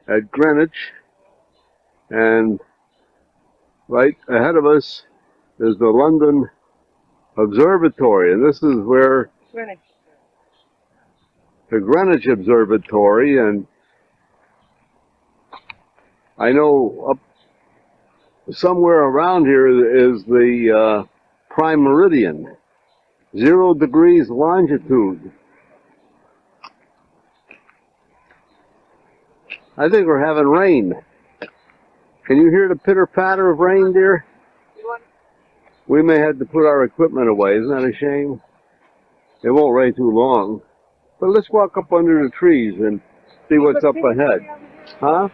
at Greenwich, and right ahead of us is the London Observatory, and this is where the Greenwich Observatory, and I know up somewhere around here is the prime meridian, 0 degrees longitude. I think we're having rain. Can you hear the pitter-patter of rain, dear? We may have to put our equipment away. Isn't that a shame? It won't rain too long. But let's walk up under the trees and see what's up ahead. Huh?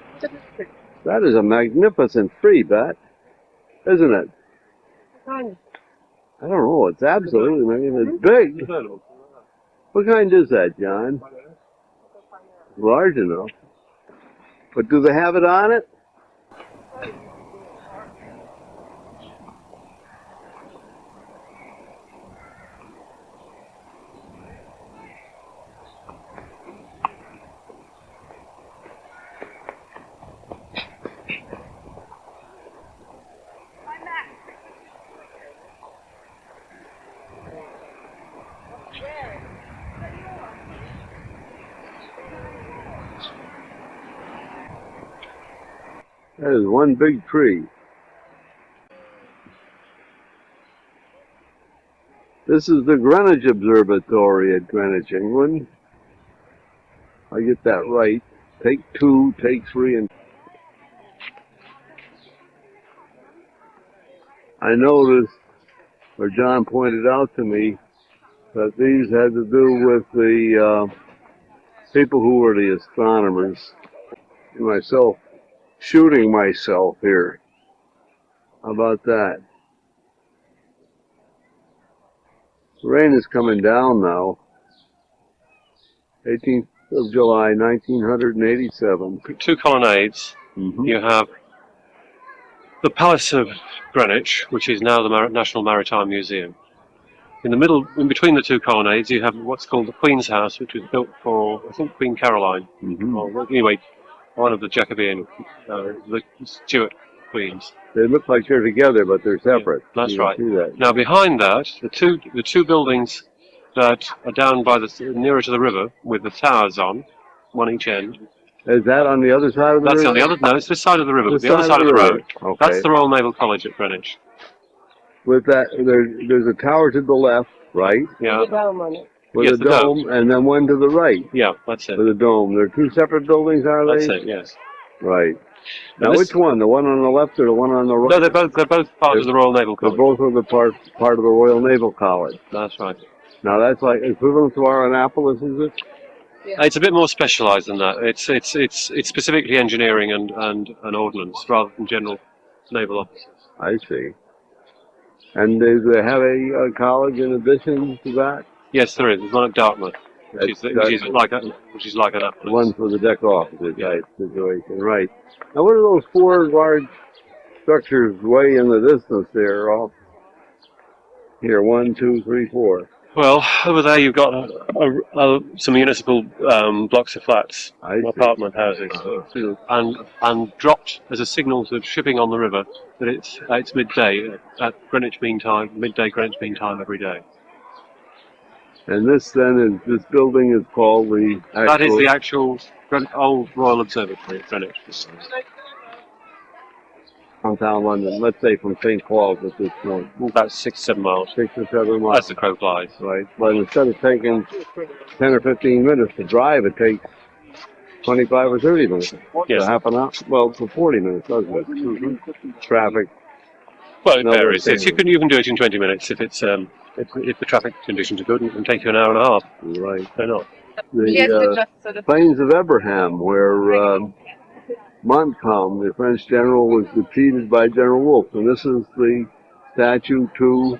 That is a magnificent tree, Bet. Isn't it? I don't know. It's absolutely, I mean, it's big. What kind is that, John? Large enough. But do they have it on it? That is one big tree. This is the Greenwich Observatory at Greenwich, England. I get that right. Take 2, take 3, and I noticed, or John pointed out to me, that these had to do with the people who were the astronomers. Myself, shooting myself here. How about that? The rain is coming down now. 18th of July, 1987. 2 colonnades. You have the Palace of Greenwich, which is now the National Maritime Museum. In the middle, in between the 2 colonnades, you have what's called the Queen's House, which was built for, I think, Queen Caroline. Or, anyway, one of the Jacobean, the Stuart queens. They look like they're together, but they're separate. Yeah, that's right. Now, behind that, the two buildings that are down by the nearer to the river, with the towers on, one each end. Is that on the other side of the river? That's on the other. No, it's this side of the river. The other side of the road. Okay. That's the Royal Naval College at Greenwich. With that, there's a tower to the left, right? Yeah. With a dome on it. With a dome, and then one to the right. Yeah, that's it. With a dome. They're 2 separate buildings, are they? That's it. Yes. Right. Now, which one? The one on the left or the one on the right? No, they're both part of the Royal Naval College. They're both of the part of the Royal Naval College. That's right. Now that's like equivalent to our Annapolis, is it? Yeah. It's a bit more specialised than that. It's specifically engineering and ordnance rather than general naval officers. I see. And do they have a college in addition to that? Yes, there is. There's one at Dartmouth, which is like Annapolis. One for the deck officers, type situation, right? Now, what are those 4 large structures way in the distance there? All here, 1, 2, 3, 4. Well, over there you've got some municipal blocks of flats, apartment houses, and dropped as a signal to shipping on the river that it's midday at Greenwich Mean Time, midday Greenwich Mean Time every day. And this building is called the actual... That is the actual old Royal Observatory at Greenwich. Downtown London, let's say from St. Paul's at this point. About 6-7 miles. 6 or 7 miles. As the crow flies. Right. But instead of taking 10 or 15 minutes to drive, it takes 25 or 30 minutes. Yes. Half an hour. Well, for 40 minutes, doesn't it? Traffic. Well, it varies. You can do it in 20 minutes if it's if the traffic conditions are good. It can take you an hour and a half. Right. They're not. The Plains of Abraham, where Montcalm, the French general, was defeated by General Wolfe, and this is the statue to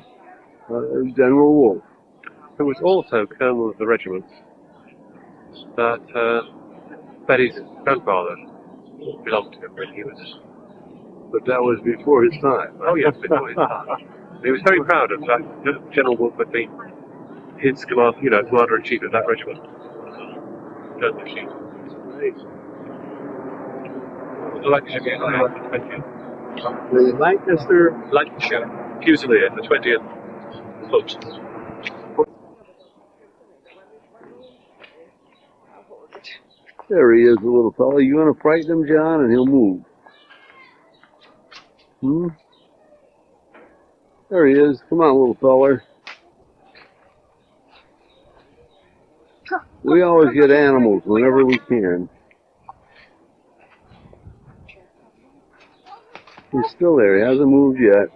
General Wolfe. Who was also colonel of the regiment that Betty's grandfather belonged to him when he was... But that was before his time. Oh yes, before his time. He was very proud of that. General Wolfe had been his commander-in-chief of that regiment. Lancashire Museum on the 20th. The Lancaster. Lancashire Fusilier, the 20th foot. There he is, the little fella. You want to frighten him, John, and he'll move. There he is. Come on, little feller. We always get animals whenever we can. He's still there. He hasn't moved yet.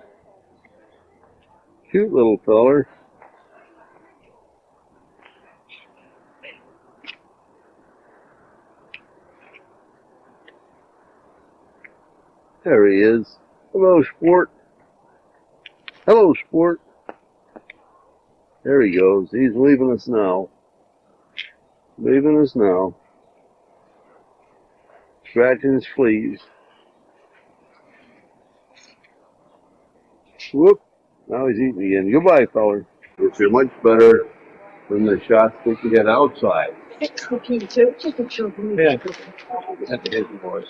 Cute little feller. There he is. Hello, Sport. Hello, Sport. There he goes. He's leaving us now. Leaving us now. Scratching his fleas. Whoop. Now he's eating again. Goodbye, feller. Which are much better than the shots that you get outside. Yeah, That's his voice.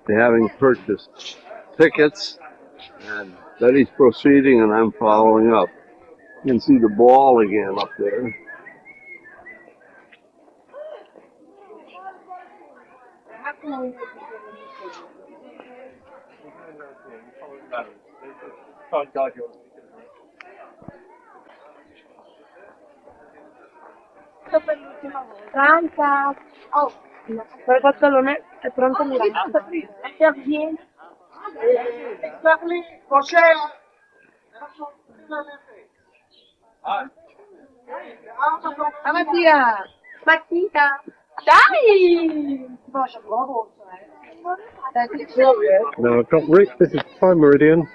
Having purchased tickets, and Betty's proceeding, and I'm following up. You can see the ball again up there. Pronta. Oh, per pantalone è pronto a mirare. Mattia! Mattia! Dai! now I've got Rick. This is Prime Meridian.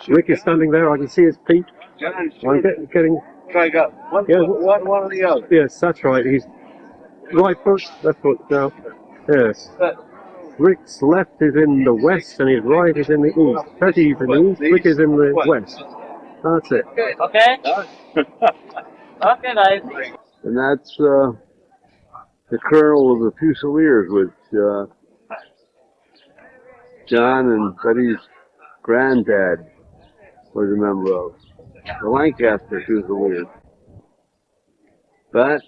Rick is standing there. I can see his feet. I'm getting. I got one, Yeah. one or the other. Yes, that's right. He's right foot, left foot now. Yes. Rick's left is in the west and his right is in the east. Betty's in the east, Rick is in the west. That's it. Okay? Okay, guys. And that's the Colonel of the Fusiliers, which John and Betty's granddad was a member of. The Lancaster Fusiliers. But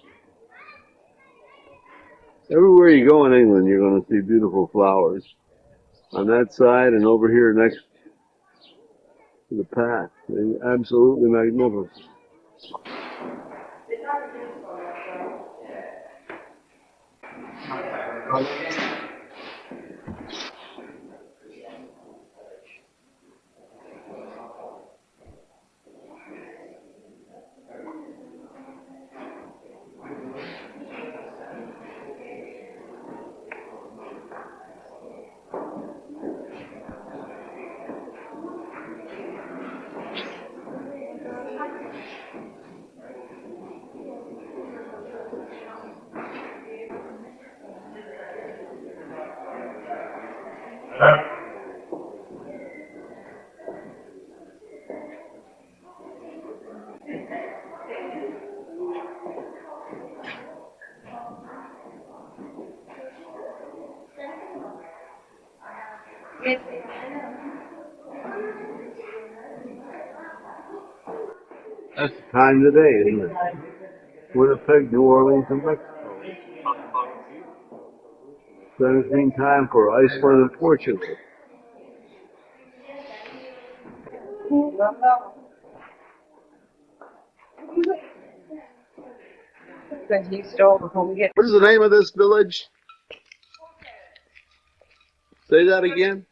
everywhere you go in England, you're going to see beautiful flowers. On that side and over here next to the path. They're absolutely magnificent. That's the time of the day, isn't it? Winnipeg, New Orleans, and Mexico. Then it's been time for Iceland and Portugal. What is the name of this village? Say that again.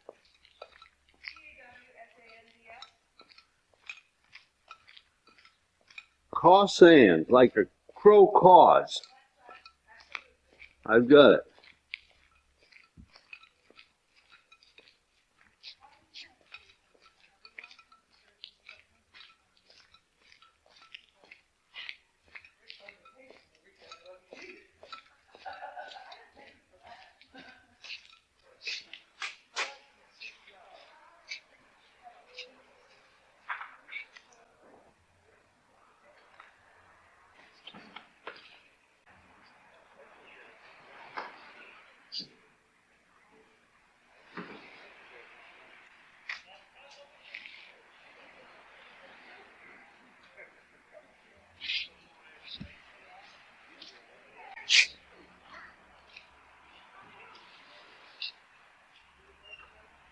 Caw Sand, like a crow caws. I've got it.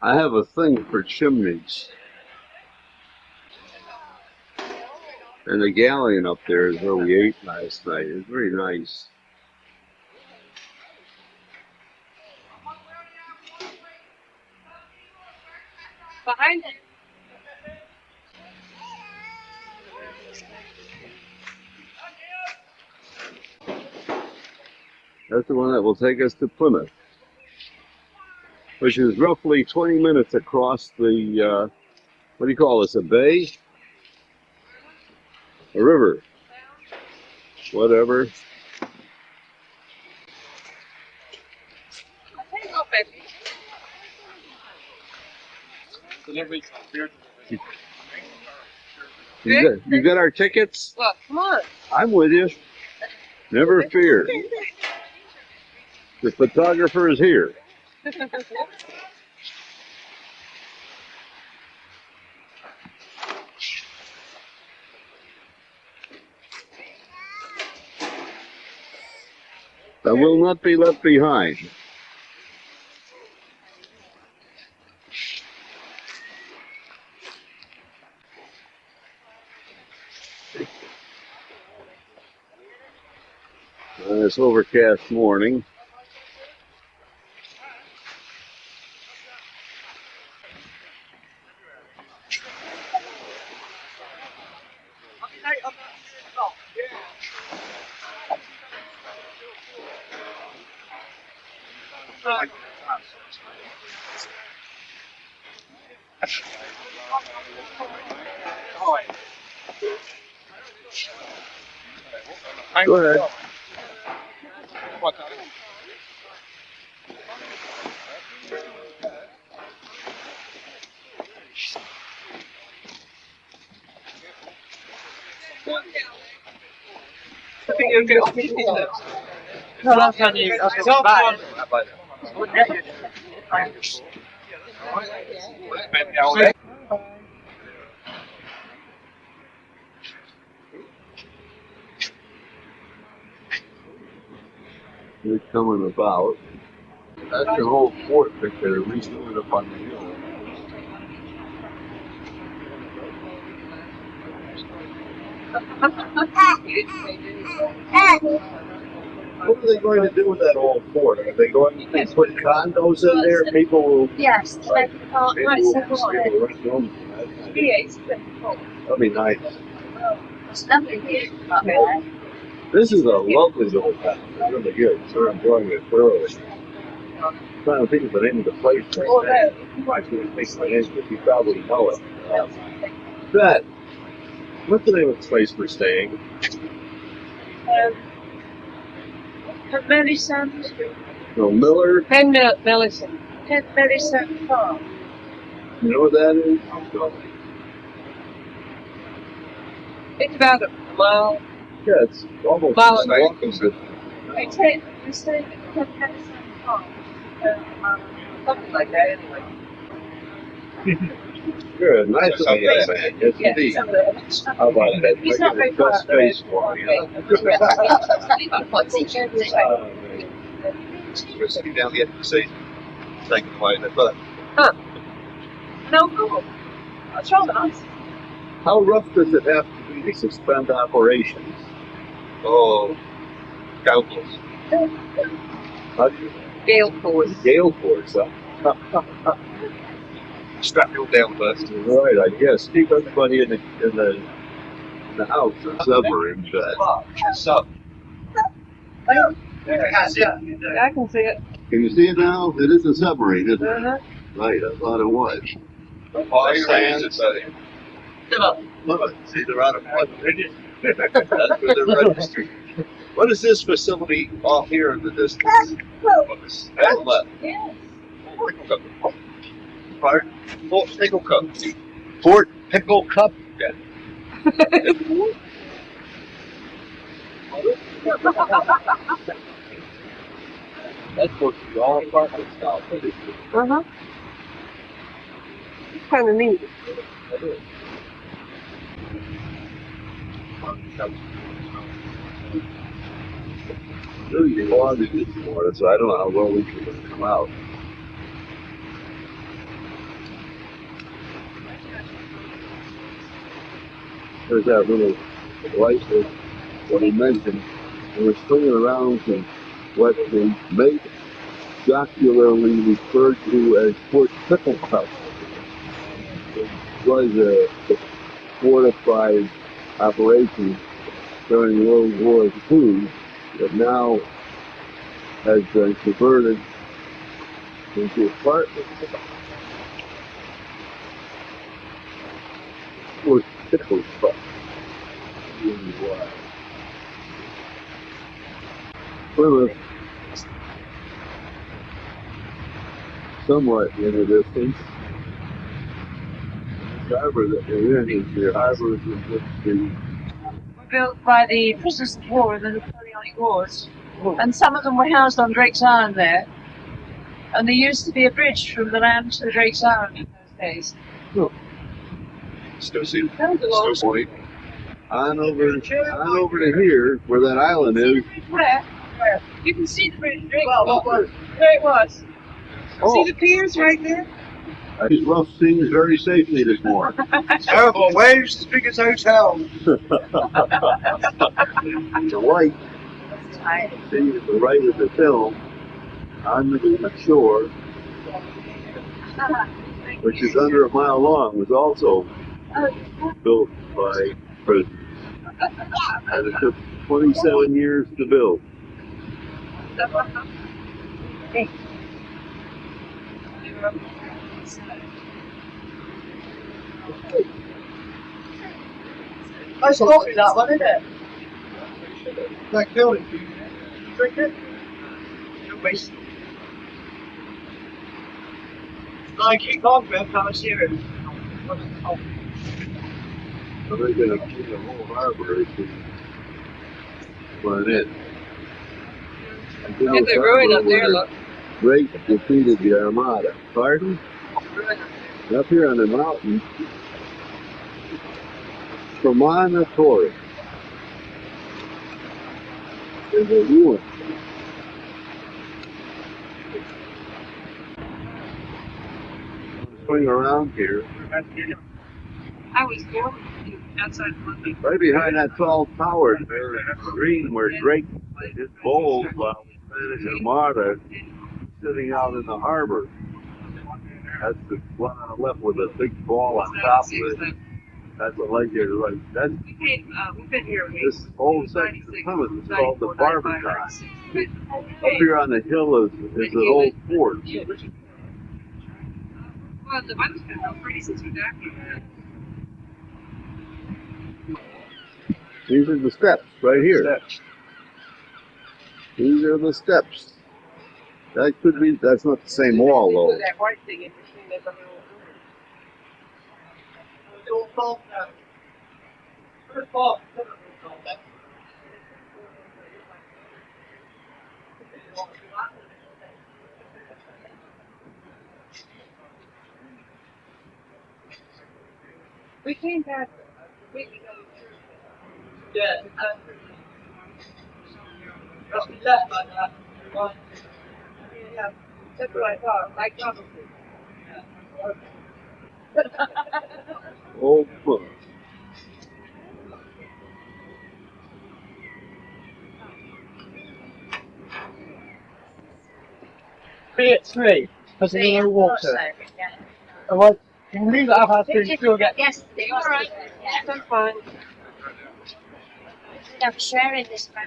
I have a thing for chimneys. And the galleon up there is where we ate last night. It's very nice. Behind it. That's the one that will take us to Plymouth, which is roughly 20 minutes across the, what do you call this, a bay? A river? Whatever. You got our tickets? Look, come on. I'm with you. Never fear. The photographer is here. I will not be left behind. It's overcast morning. Go ahead. They're coming about. That's the whole fort that they're restored up on the hill. What are they going to do with that old fort? Are they going to put condos in there? People will. Yes, like, nice. That'd be nice. There's nothing here. This is a lovely little town. It's really good. So I'm enjoying it thoroughly. I'm trying to think of the name of the place we're staying. I can't think of it, but you probably know it. Bet. What's the name of the place we're staying? Melissa. No, Miller. Penn Mellison. Penn Mellison Farm. You know what that is? No. It's about a mile. Yeah, it's almost Mile the same as it. We stayed at Penn Mellison Farm. Something like that, anyway. Good. Nice of you, man. Yes, indeed. How about that? He's not very far. Best space for you. We're sitting down the end of the season, taking away the butt. No problem. That's rather nice. How rough does it have to be to suspend operations? Oh, countless. How do you? Gale force. Gale force, huh? Strap you all down first. Right, I guess. Keep everybody in the house or submarine bed. So, I can see it. Can you see it now? It is a submarine, isn't it? Uh-huh. Right, I thought it was. fire stands at Look, see, they're out of money. That's where they're registered. What is this facility off here in the distance? That's left. Yes. Pickle cup. Pardon? Fort Pickle Cup. Fort Pickle Cup? Yeah. That's supposed to be all apartment style. Uh-huh. It's kind of neat. Really long to this morning, so I don't know how well we can come out. There's that little light that he mentioned. And we're swinging around to what they make jocularly referred to as Fort Pickle Cup. It was a fortified operation during World War II that now has been converted into apartments. Fort Pickle Cup. Plymouth, somewhat in the distance. The harbor that they're in is the harbor in which the Built by the prisoners of war in the Napoleonic Wars. And some of them were housed on Drake's Island there. And there used to be a bridge from the land to the Drake's Island in those days. Still see. That was a long Still point. on over to here where that island is. Where? You can see the bridge. Drake. There it was. Oh, See the piers right there? I just left things very safely this morning. Terrible waves as big as hotel. The light, see to the right of the film, on the shore, which is under a mile long, was also built by prisoners. And it took 27 years to build. Nice coffee, that one, isn't it? That killed it. Drink it. Don't waste it. I keep on, man. I'm serious. So they're going to clean the whole harbor to run in. Did they ruin up there, look? Drake defeated the Armada. Pardon? Up here on the mountain, Promontory. There's a ruin. Swing around here. I was born outside London. Right behind that tall tower there in green where Drake his bowls while the Spanish Armada sitting out in the harbor. That's the one on the left with a big ball on top of it. That's a legendary, right? That's We've been here. this whole section of Plymouth is called the Barberton. Up here on the hill is an old fort. Well, the weather's been real pretty since we got here. These are the steps right here. These are the steps. That could be, that's not the same wall though. That white thing in between there. We came back a week ago. Yeah. Must be left like that. Right. Yeah, that's what I thought. Like Jonathan. Old book. Be at 3, because there's no water. Otherwise, you can leave it up after you still get. Yes, all right. That's fine. I'm sharing this man.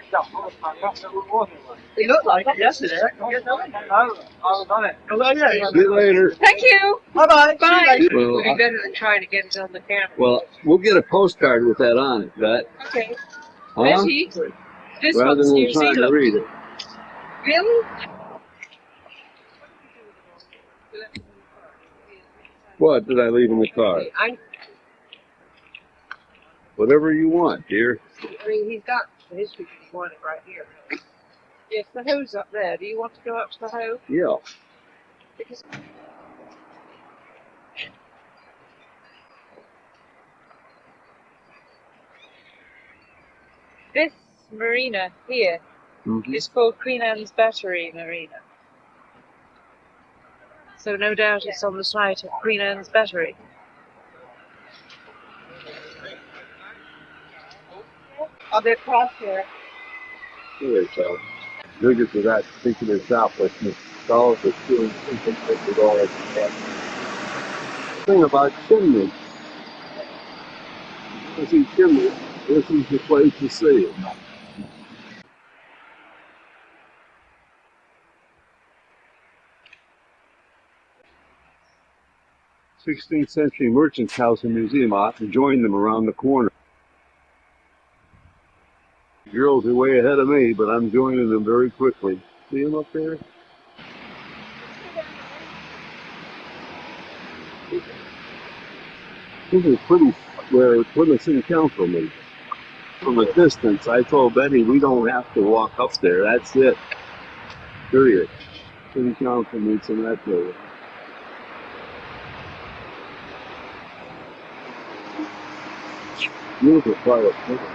It looked like it yesterday. Oh, I love it. Oh, yeah. See you later. Thank you. Bye-bye. Bye. See you later. Well, It'd be better than trying to get it on the camera. well, we'll get a postcard with that on it, that. Okay. Huh? Betty, this Rather one's than New trying to Zealand. read it. Really? What did I leave in the car? Whatever you want, dear. I mean, he's got the history if you want it right here. Yes, the hoe's up there. Do you want to go up to the hoe? Yeah. Because this marina here Mhm. is called Queen Anne's Battery Marina. So no doubt it's on the site of Queen Anne's Battery. I'll be across here. Here it goes. Look at that particular Southwest stalls are doing something with all that stuff. Thing about chimneys. You see chimneys, this is the place to see it. 16th century merchants' house and museum. I have to join them around the corner. The girls are way ahead of me, but I'm joining them very quickly. See them up there? This is pretty where Plymouth City Council meets. From a distance, I told Betty we don't have to walk up there. That's it. Period. City Council meets in that building. Beautiful private building.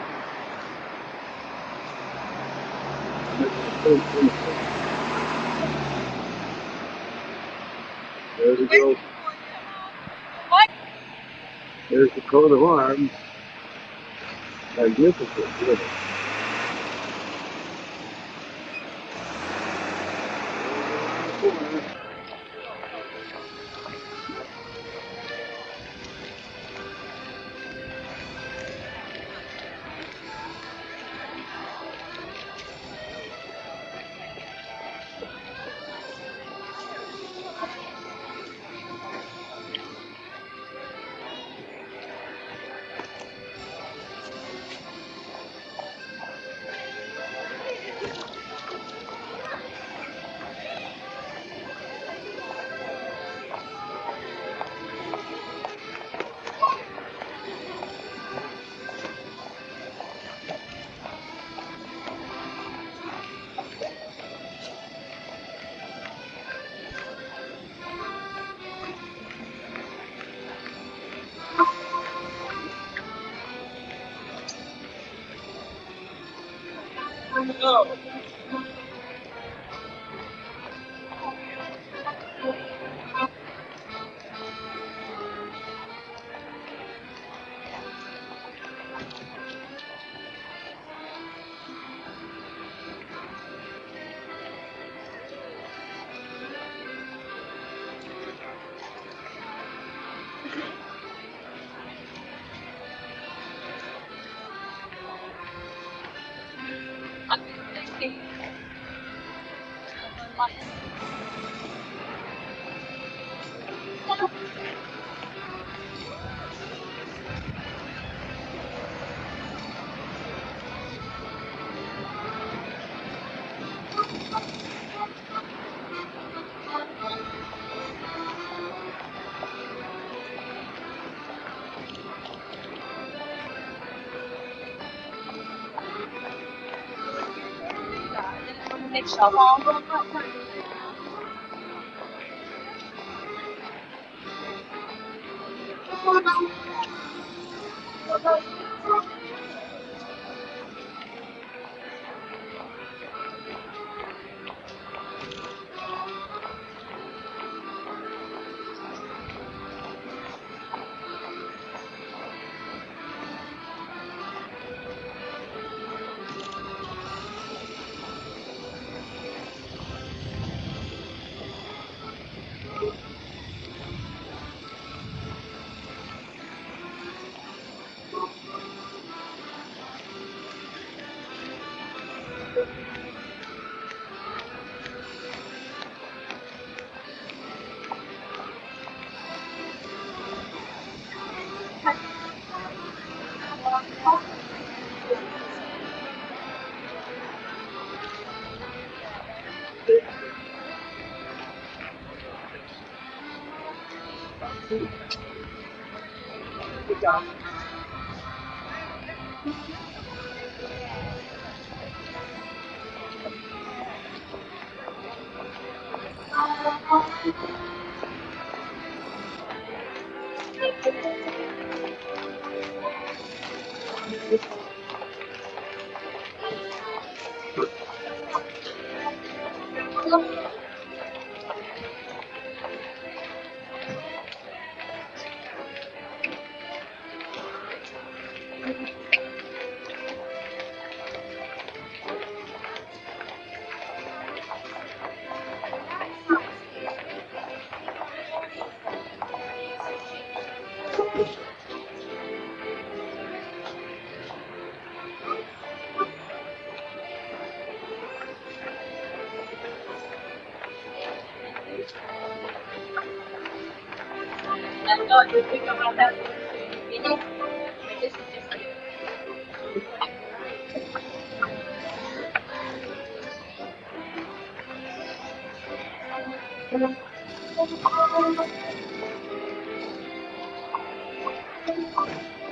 There we go. There's the coat of arms. Magnificent. Really.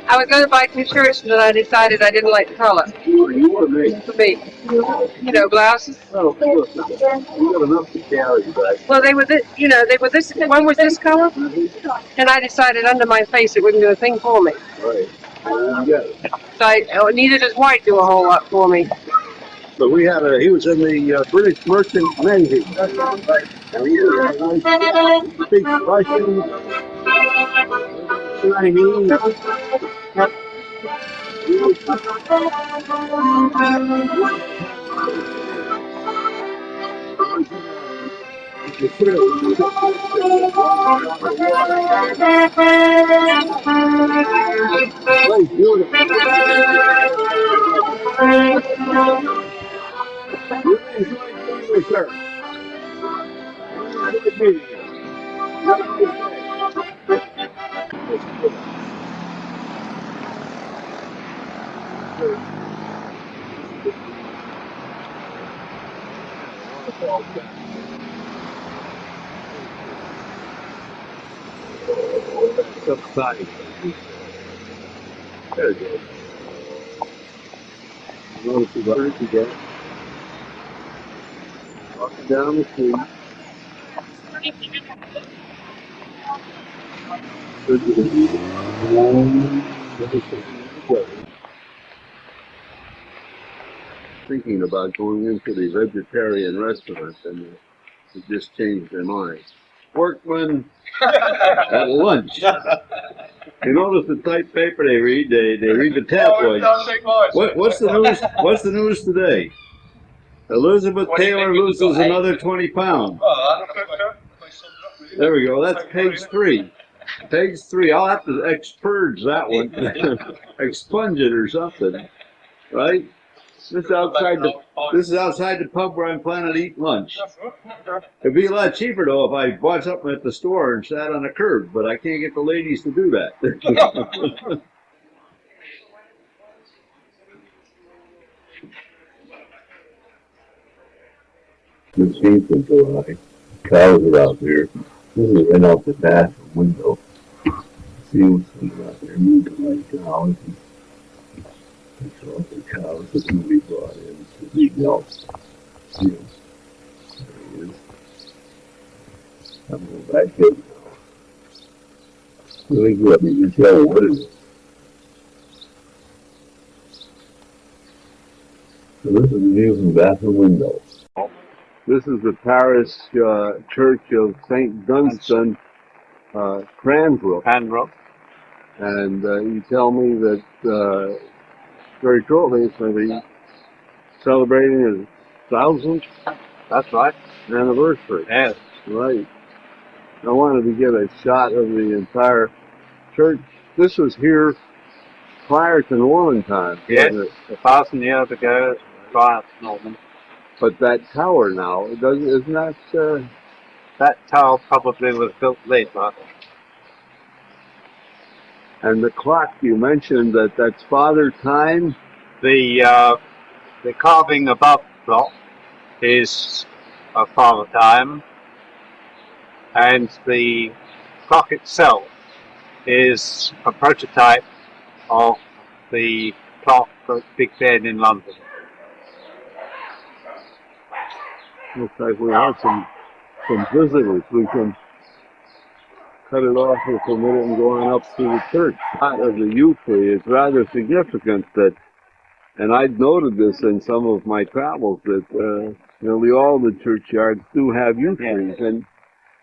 I was going to buy 2 shirts, but I decided I didn't like the color. You or me? For me, you know, blouses. Oh, look, you got enough to carry, but Well, they were this, you know, they were this. One was this color, and I decided under my face it wouldn't do a thing for me. right. You got it. So neither does white do a whole lot for me. But he was in the British Merchant Navy. And he speaks Russian, Chinese. Very beautiful. Really enjoyed meeting you, sir. Really enjoyed meeting you. Have a great day. Subsiding. There it is. Notice the birds again. Walking down the street. Thinking about going into the vegetarian restaurant, and it just changed their mind. Workmen at lunch. You notice the type paper they read? They read the tabloids. What's the news? What's the news today? Elizabeth Taylor loses another 20 pounds. There we go. That's page 3. Page 3. I'll have to expurge that one, expunge it or something, right? This is outside the pub where I'm planning to eat lunch. It'd be a lot cheaper though if I bought something at the store and sat on the curb, but I can't get the ladies to do that. The seats in July. Cows are out there. This is right out the bathroom window. See what's out there. Like cows. It's all the cows that can be brought in to be milked. See him? There he is. I'm going back in now. Let me just tell you what it is. So this is the view from the bathroom window. This is the parish church of St. Dunstan, Cranbrook. And you tell me that very shortly it's going to be celebrating his 1000th That's right. anniversary. Yes. Right. I wanted to get a shot of the entire church. This was here prior to Norman times, Yes. wasn't it? 1,000 years ago, prior to Norman. But that tower now, isn't that... That tower probably was built later. And the clock, you mentioned that's Father Time? The carving above the clock is of Father Time, and the clock itself is a prototype of the clock at Big Ben in London. Looks like we have some visitors. We can cut it off here for a minute and go on up to the church. Part of the yew tree is rather significant that, and I'd noted this in some of my travels, that nearly all the churchyards do have yew trees. And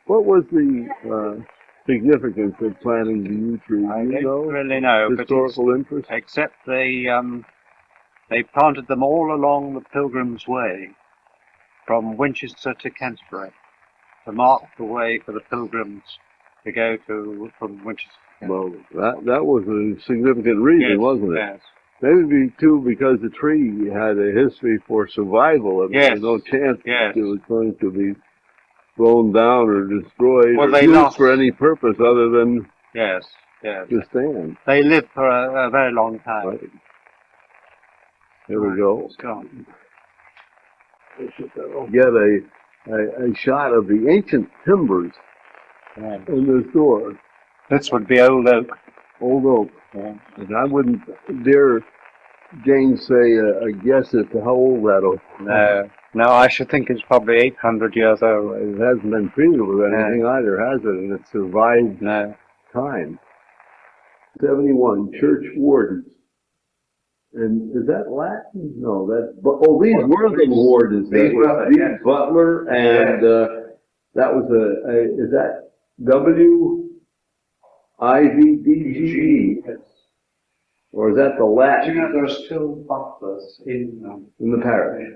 what was the significance of planting the yew trees? I You don't know, really know, historical interest? except they planted them all along the Pilgrim's Way, from Winchester to Canterbury, to mark the way for the pilgrims to go to from Winchester to Canterbury. Well, that was a significant reason, Yes, wasn't it? Yes. Maybe too because the tree had a history for survival. And Yes. There's no chance Yes. it was going to be blown down or destroyed Well, or they used lost- for any purpose other than Yes, yes. to stand. They lived for a very long time. Right. Here we go. It's gone. Get a shot of the ancient timbers Yeah. in this door. This would be old oak. Old oak. Yeah. And I wouldn't dare, James, say a guess as to how old that oak is. No, no, I should think it's probably 800 years old. It hasn't been treated with anything either, has it? And it survived No. time. 71, church wardens. And is that Latin? No, that's, these were the wardens. These were the, yes. Butler and, that was is that WIVDGE? Or is that the Latin? Do you know there are still butlers in In the parish.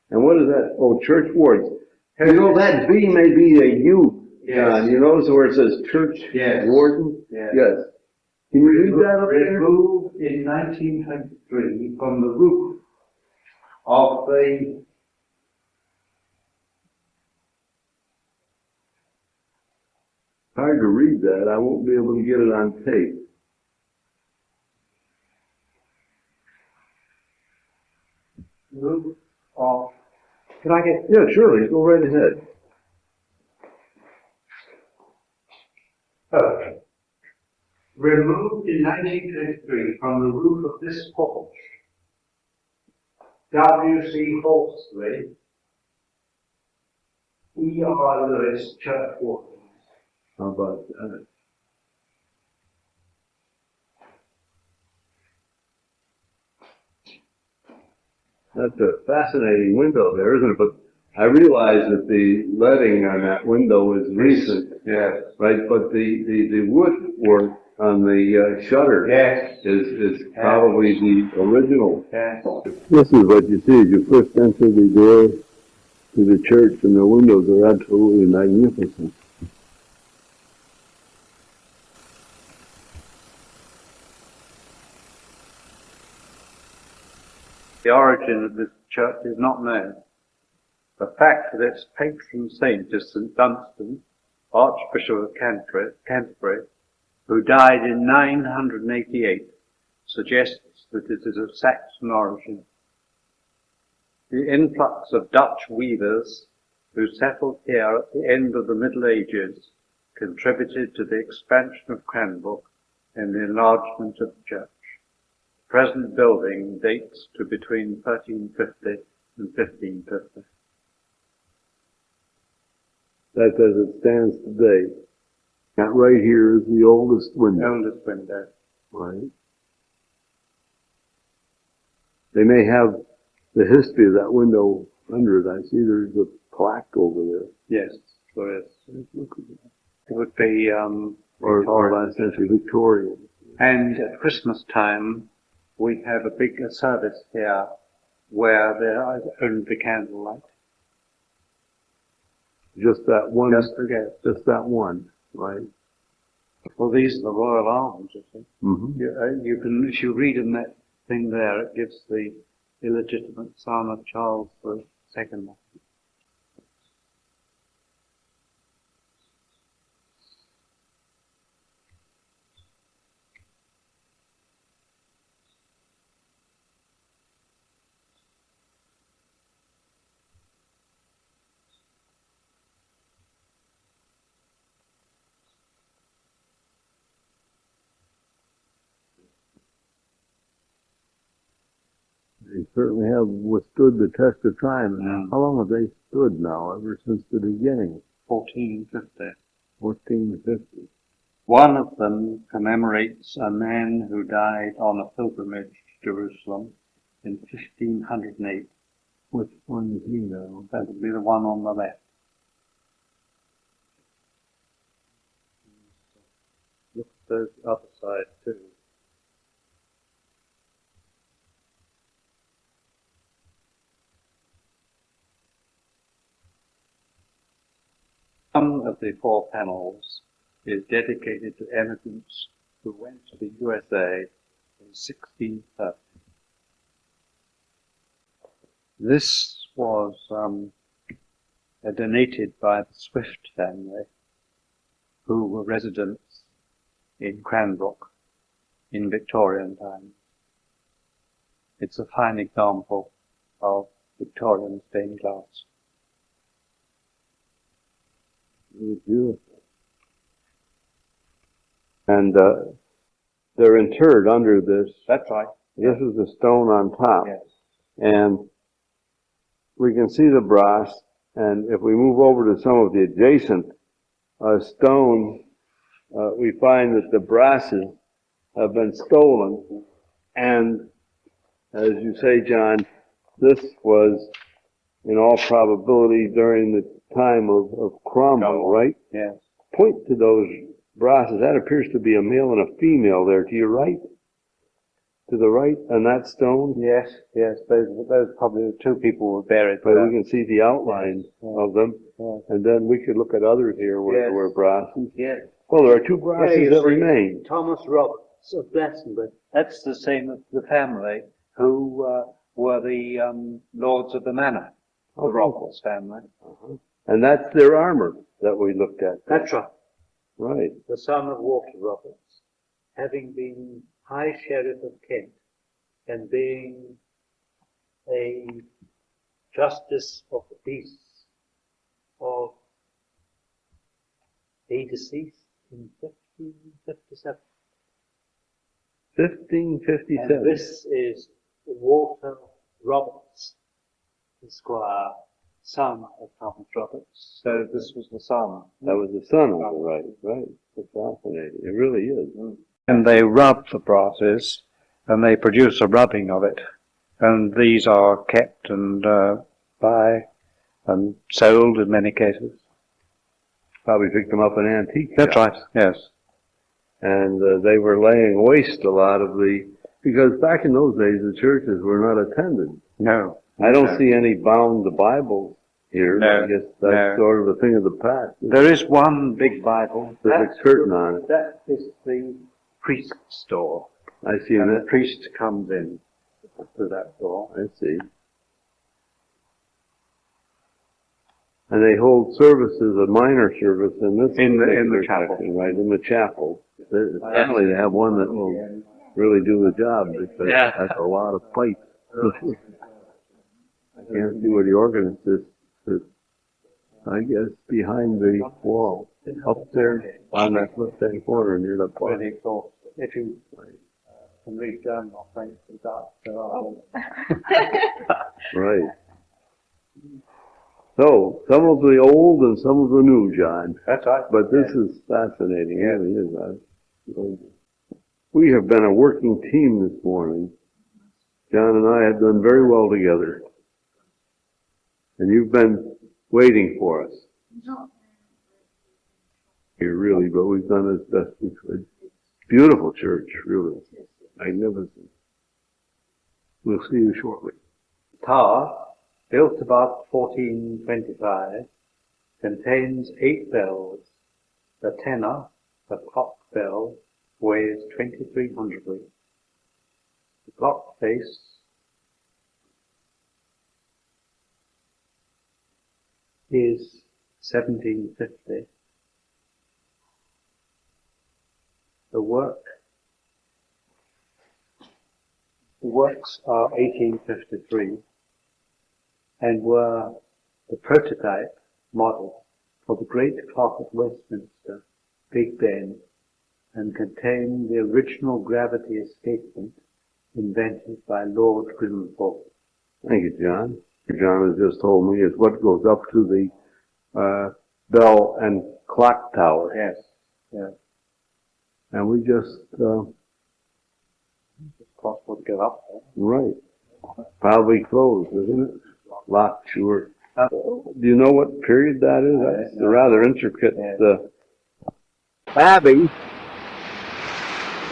And what is that? Oh, church wardens. You know, that B may be a U, John. Yes. You notice where it says church Yes. warden? Yes. Yes. Can you read that up there? Removed in 1923 from the roof of the Hard to read that. I won't be able to get it on tape. roof of. Can I get? Yeah, surely. Go right ahead. Okay. Removed in 1923 from the roof of this porch, W.C. Horsley, E.R. Lewis, church warden. How about that? That's a fascinating window there, isn't it? But I realize that the leading on that window is recent, Yes. right? But the woodwork on the shutter Yes. is probably the original. Yes. This is what you see as you first enter the door to the church, and the windows are absolutely magnificent. The origin of this church is not known. The fact that its patron saint is St. Dunstan, Archbishop of Canterbury, who died in 988, suggests that it is of Saxon origin. The influx of Dutch weavers who settled here at the end of the Middle Ages contributed to the expansion of Cranbrook and the enlargement of the church. The present building dates to between 1350 and 1550. That's as it stands today. That right here is the oldest The window. oldest window. Right. They may have the history of that window under it. I see there's a plaque over there. Yes, there is. It would be Or last century Victorian. and at Christmas time, we have a big service here where there is only the candlelight. Just that one. Just that one, right? well, these are the royal arms, you see. Mm-hmm. You can, if you read in that thing there, it gives the illegitimate son of Charles II. They certainly have withstood the test of time. Mm. How long have they stood now? Ever since the beginning, 1450. 1450. One of them commemorates a man who died on a pilgrimage to Jerusalem in 1508. Which one is he now? That would be the one on the left. Look at the other side too. One of the four panels is dedicated to emigrants who went to the USA in 1630. This was donated by the Swift family, who were residents in Cranbrook in Victorian times. It's a fine example of Victorian stained glass. It's beautiful. And they're interred under this. That's right. This is the stone on top. Yes. And we can see the brass. And if we move over to some of the adjacent stone, we find that the brasses have been stolen. And as you say, John, this was in all probability during the time of Cromwell, right? Yes. Point to those brasses. That appears to be a male and a female there. To your right? To the right on that stone? Yes, yes. Those probably the two people were buried But there. we can see the outline of them. Yes. And then we could look at others here where there were brasses. Yes. Well, there are two brasses that remain. Thomas Roberts of Glastonbury. That's the same as the family who were the lords of the manor, the Roberts family. And that's their armor that we looked at. That's right. Right. The son of Walter Roberts, having been High Sheriff of Kent and being a Justice of the Peace of a deceased in 1557. 1557. And this is Walter Roberts, Esquire, son of Thomas Roberts. So this was the son. That was the son of the right. It's fascinating. It really is. And they rub the brasses, and they produce a rubbing of it. And these are kept and by and sold in many cases. Probably picked them up in antique That's shops. right. Yes. And they were laying waste a lot of because back in those days the churches were not attended. No. I don't see any bound to Bibles here. No, I guess that's sort of a thing of the past. There is one big Bible. There's a curtain on it. That is the priest's door. I see And the that. priest comes in through that door. I see. And they hold services, a minor service in this In the particular chapel. section, right, in the chapel. Apparently they have one that will really do the job because that's a lot of pipes. I can't see where the organist is. I guess behind the wall, up there on that left-hand corner near the part. Really exhausted. If you can read German or French, it's dark. Right. So, some of the old and some of the new, John. That's right. But this is fascinating, it really is. We have been a working team this morning. John and I have done very well together. And you've been waiting for us. Here, really, but we've done as best we could. Beautiful church, really. Magnificent. We'll see you shortly. Tower, built about 1425, contains 8 bells. The tenor, the clock bell, weighs 2,300 weight. The clock face is 1750. The works are 1853 and were the prototype model for the great clock at Westminster, Big Ben, and contain the original gravity escapement invented by Lord Grimthorpe. Thank you, John. John has just told me is what goes up to the bell and clock tower. Yes, yes. And we just, It's possible to go up there. right, probably closed, isn't it? Locked, sure. Do you know what period that is? That's a rather intricate, Abbey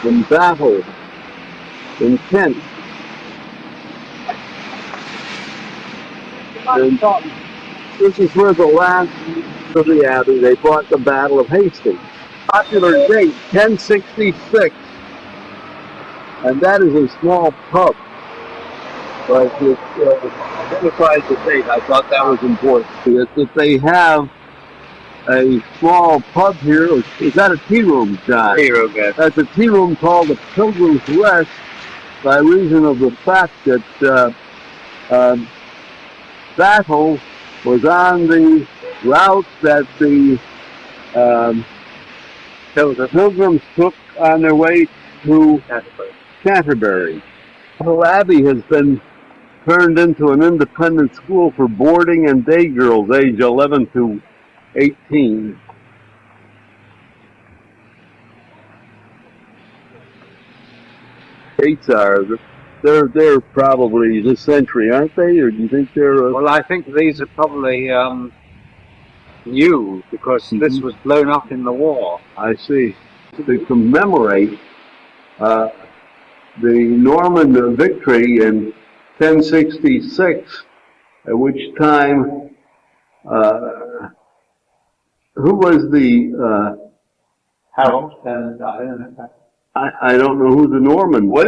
in Baffle, in Kent. And this is where the last of the Abbey, they fought the Battle of Hastings. Popular date, 1066. And that is a small pub. But it identifies the date. I thought that was important because if they have a small pub here. Is that a tea room, John? Tea room, yes. That's a tea room called the Pilgrim's Rest by reason of the fact that Battle was on the route that the Pilgrims took on their way to Canterbury. So Abbey has been turned into an independent school for boarding and day girls age 11 to 18. Dates are, they're probably this century, aren't they? Or do you think they're... Well, I think these are probably new, because this was blown up in the war. I see. To commemorate the Norman victory in 1066, at which time, who was the, Harold and I don't know. I don't know who the Norman was.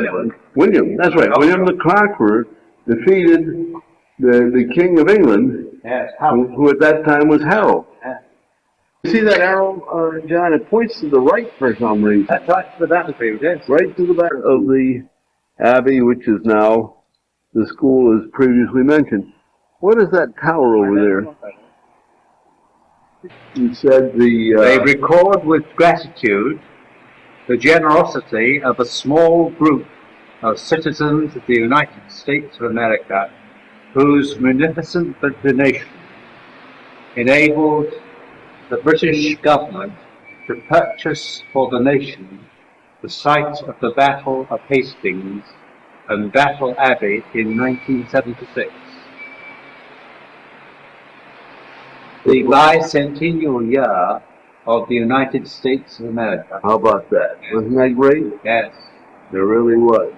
William, that's right. William the Conqueror defeated the King of England, Yes, who at that time was Harold. You see that arrow, John? It points to the right for some reason. That's right to the battlefield, yes. Right to the back of the Abbey, which is now the school as previously mentioned. What is that tower over there? You said They record with gratitude the generosity of a small group of citizens of the United States of America, whose munificent donation enabled the British government to purchase for the nation the site of the Battle of Hastings and Battle Abbey in 1976. The bicentennial year of the United States of America. How about that? Wasn't that great? Yes. There really was.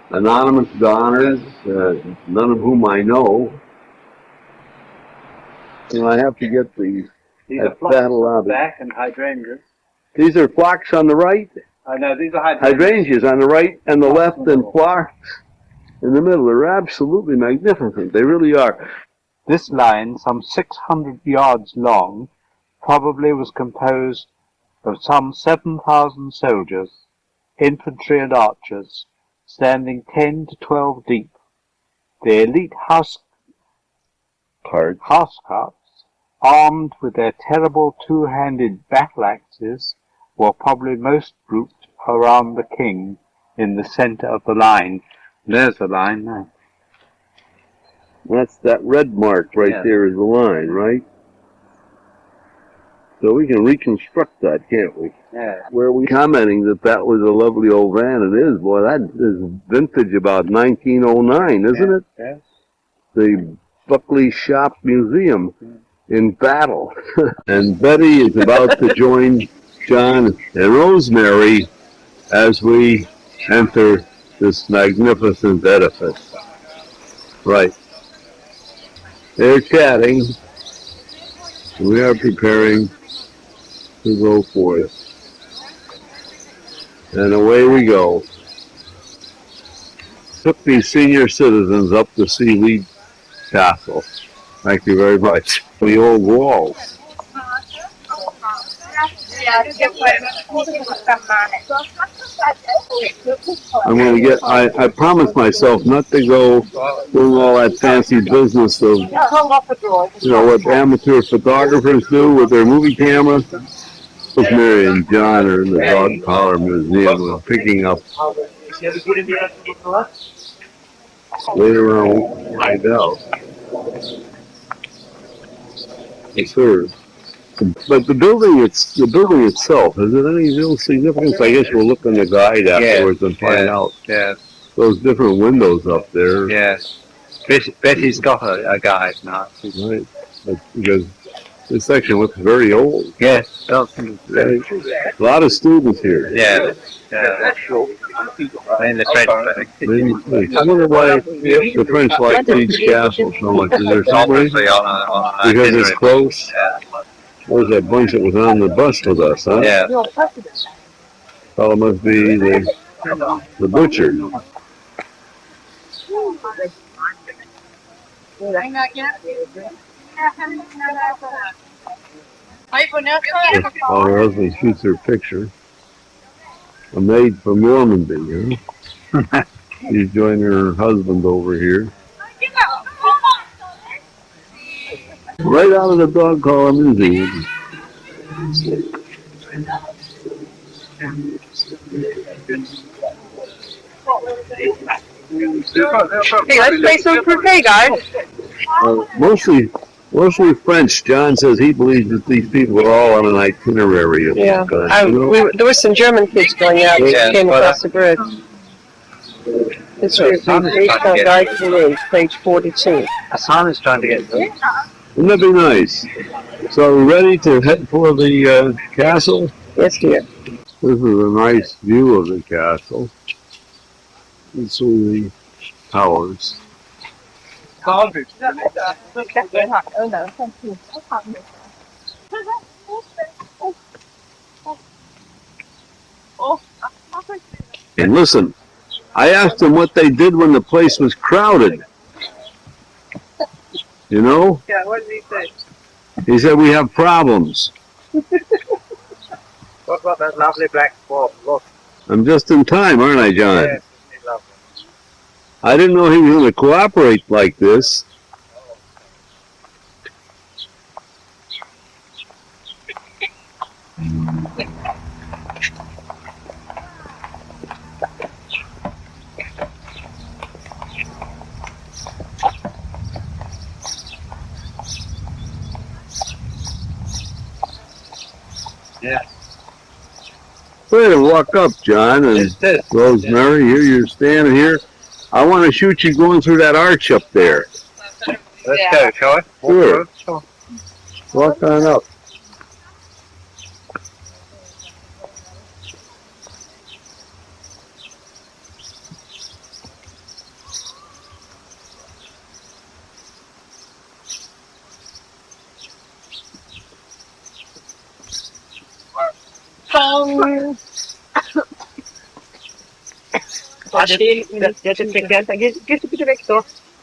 Anonymous donors, none of whom I know. And I have to get these at Battle Abbey. Back and hydrangeas. These are phlox on the right, I know, these are hydrangeas. hydrangeas on the right and the left, and phlox in the middle. They're absolutely magnificent. They really are. This line, some 600 yards long, probably was composed of some 7,000 soldiers, infantry and archers, standing 10 to 12 deep. The elite housecarls, armed with their terrible two-handed battle axes, were probably most grouped around the king in the center of the line. There's the line now. That's that red mark right Yeah. there is the line, right? So we can reconstruct that, can't we? Yeah. Where we commenting that was a lovely old van. It is, boy. That is vintage about 1909, isn't it? Yes. The Buckley Shop Museum in Battle. And Betty is about to join John and Rosemary as we enter this magnificent edifice. Right. They're chatting. We are preparing to go forth. And away we go. Took these senior citizens up to see Lee Castle. Thank you very much. The old walls. I'm going to get, I promised myself not to go doing all that fancy business of, you know, what amateur photographers do with their movie cameras. Mary and John are in the Dog Collar Museum. We're picking up later on. We'll find out. Yes, sir. But the building itself, is it any real significance? I guess we'll look in the guide afterwards and find out. Yes. Those different windows up there. Yes. Betty's got a guide now. Right. But because this section looks very old. Yes. A lot of students here. Yeah. In the French. I wonder why the French like Leeds Castle so much. Is there some reason? Because it's close? There's that bunch that was on the bus with us, huh? Yeah. Fellow must be the butcher. While her husband shoots her picture. A maid from Normandy, huh? She's joining her husband over here. Right out of the dog collar museum. Hey, let's play some croquet, guys. Mostly French. John says he believes that these people are all on an itinerary of Yeah, some kind. You know? there were some German kids going out that came across the bridge. History of the Guide to the Road, page 42. Hassan is trying to get them. Wouldn't that be nice? So are we ready to head for the castle? Yes, dear. This is a nice view of the castle. You see the towers. And listen, I asked them what they did when the place was crowded. You know? Yeah, what did he say? He said, we have problems. What about that lovely black ball? Look, I'm just in time, aren't I, John? yes, it's lovely. I didn't know he was going to cooperate like this. Yeah. Way to walk up, John, and It's this. Rosemary. Here you're standing here. I want to shoot you going through that arch up there. Let's go, shall we? Sure. Sure. Walk on up.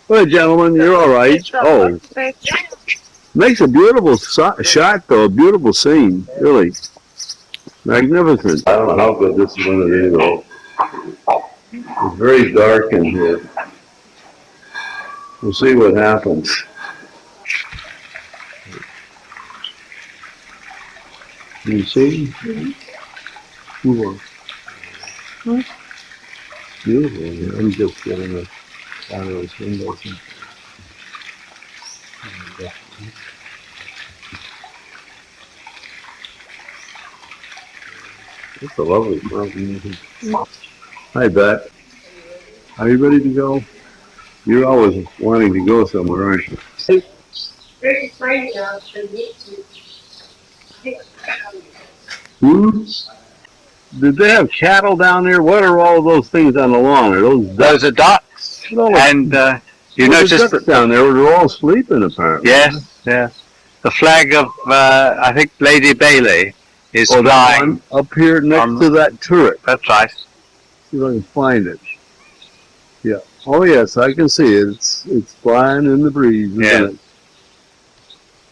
Well, gentlemen, you're all right. Oh, makes a beautiful shot, though. A beautiful scene, really. Magnificent. I don't know how good this is going to be, though. It's very dark in here. We'll see what happens. You see? Cool. Beautiful. Yeah, I'm just getting a out of those windows. It's a lovely mountain. Hi, Bet. Are you ready to go? You're always wanting to go somewhere, aren't you? Hmm? Did they have cattle down there? What are all those things on the lawn? Are those ducks? Those are ducks. And you Those notice ducks down there, they're all sleeping apparently. yes, yes. The flag of, I think, Lady Bailey is Oh, that flying. one up here next on- to that turret. That's right. See if I can find it. Yeah. Oh yes, I can see it. It's flying in the breeze, isn't Yeah. it?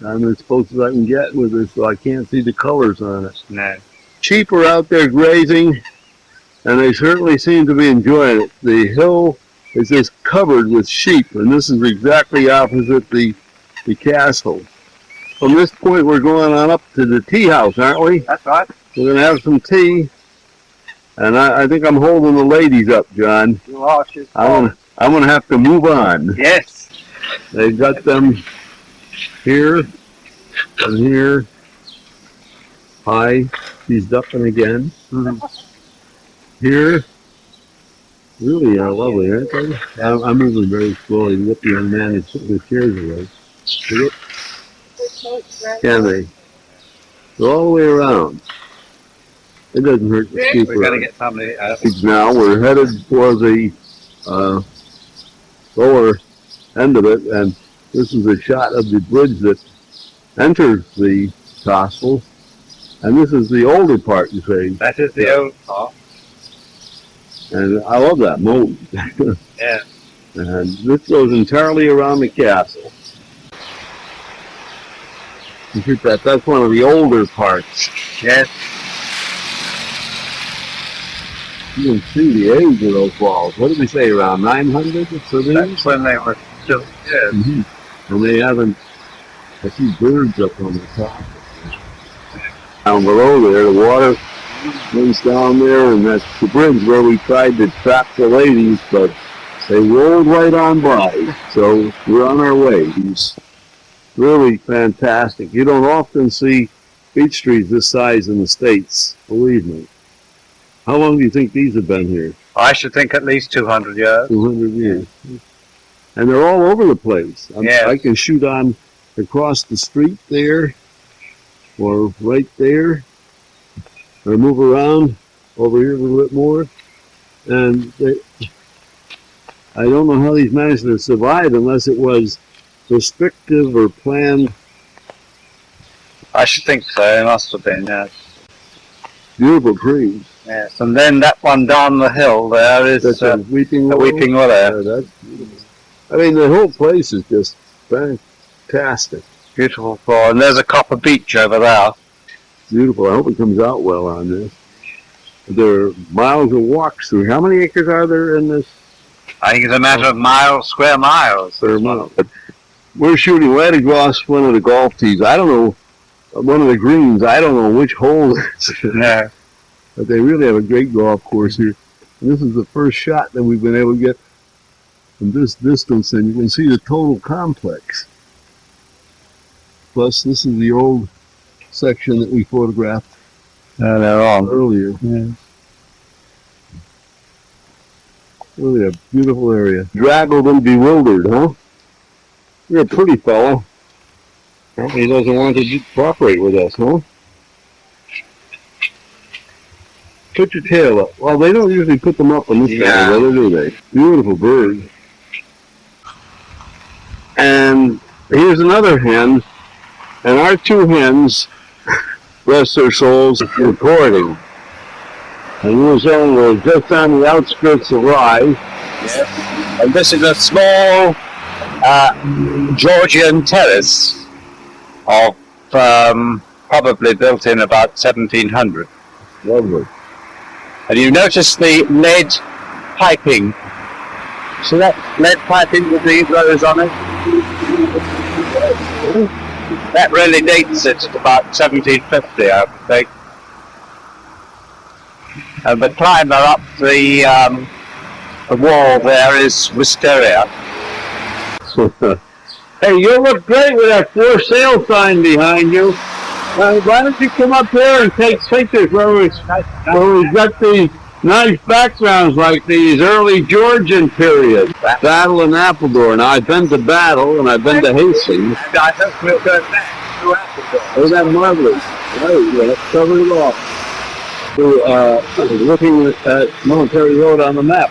I'm as close as I can get with it, so I can't see the colors on it. No. Sheep are out there grazing, and they certainly seem to be enjoying it. The hill is just covered with sheep, and this is exactly opposite the castle. From this point, we're going on up to the tea house, aren't we? That's right. We're going to have some tea, and I think I'm holding the ladies up, John. You are. She's I'm gonna have to move on. Yes. They've got them here and here. Hi, she's ducking again. Here, really lovely, aren't they? I'm moving very slowly to get the young man who's putting the chairs away. Can they? Go all the way around. It doesn't hurt to keep We're going to around. get somebody. Now we're headed for the lower end of it, and this is a shot of the bridge that enters the castle, and this is the older part, you say, That is the old part. and I love that moat. Yeah. And this goes entirely around the castle. Look at that. That's one of the older parts. Yes. You can see the age of those walls. What did we say, around 900 for these? That's when they were still, yes. And they haven't, I see birds up on the top. Down below there, the water runs down there, and that's the bridge where we tried to trap the ladies, but they rolled right on by. So we're on our way. It's really fantastic. You don't often see beach streets this size in the States, believe me. How long do you think these have been here? I should think at least 200 years. 200 years. And they're all over the place. Yes. I can shoot on across the street there, or right there, or move around over here a little bit more. And I don't know how these managed to survive unless it was restrictive or planned. I should think so. It must have been, yes. Beautiful trees. Yes. And then that one down the hill there is That's a weeping the willow. Weeping Willow. Yeah, that's beautiful. I mean, the whole place is just fantastic. Beautiful floor. And there's a copper beach over there. Beautiful. I hope it comes out well on this. There are miles of walks through. How many acres are there in this? I think it's a matter of miles, square miles. There are miles. We're shooting right across one of the golf tees. I don't know, one of the greens. I don't know which hole it's in. Yeah. But they really have a great golf course here. And this is the first shot that we've been able to get from this distance, and you can see the total complex. Plus, this is the old section that we photographed earlier. Yeah. Really a beautiful area. Draggled and bewildered, huh? You're a pretty fellow. Well, he doesn't want to cooperate with us, huh? Put your tail up. Well, they don't usually put them up on this kind of weather, do they? Beautiful bird. And here's another hen. And our two hens, rest their souls, recording. And we're just on the outskirts of Rye. Yes. And this is a small Georgian terrace of probably built in about 1700. Lovely. And you notice the lead piping. So that lead piping with the rows on it? That really dates it to about 1750, I would think. And the climber up the wall there is Wisteria. Hey, you look great with that for sale sign behind you. Why don't you come up here and take pictures where we've got these nice backgrounds like these early Georgian period. Battle and Appledore. Now, I've been to Battle and I've been to Hastings. I think we'll go back to Appledore. Oh, that's marvelous. Right, yeah, let's cover it off. So, looking at Military Road on the map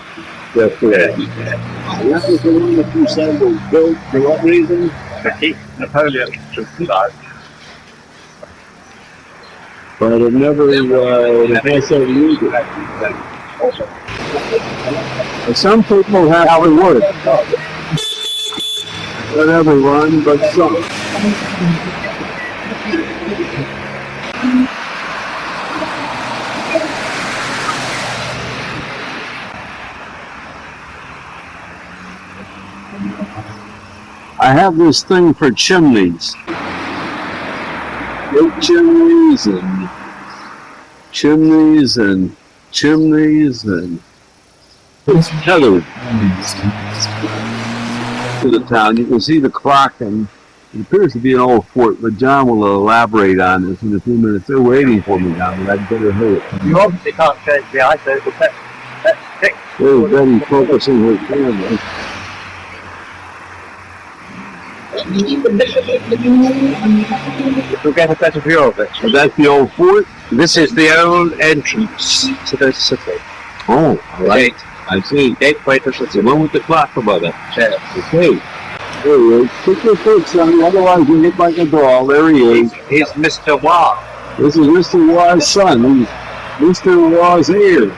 yesterday. That was the one that you said was built for what reason? To keep Napoleon to survive. But it never necessarily used it. And some people have to work. Not everyone, but some. I have this thing for chimneys. Big chimneys and chimneys and chimneys and it's tethered to the town. You can see the clock, and it appears to be an old fort, but John will elaborate on this in a few minutes. They're waiting for me down there. I'd better hurry. You obviously can't change the ice, so that's fixed. There's Betty focusing her camera. We'll get a better view of it. So that's the old fort? This is the old entrance to the city. Oh, right. I see. Gateway to the The city. one with the clock above it. Yes. Okay. There he is. Put your foot, son, otherwise you look like a doll. There he is. He's Mr. Wah. This is Mr. Wah's son. He's Mr. Wah's heir.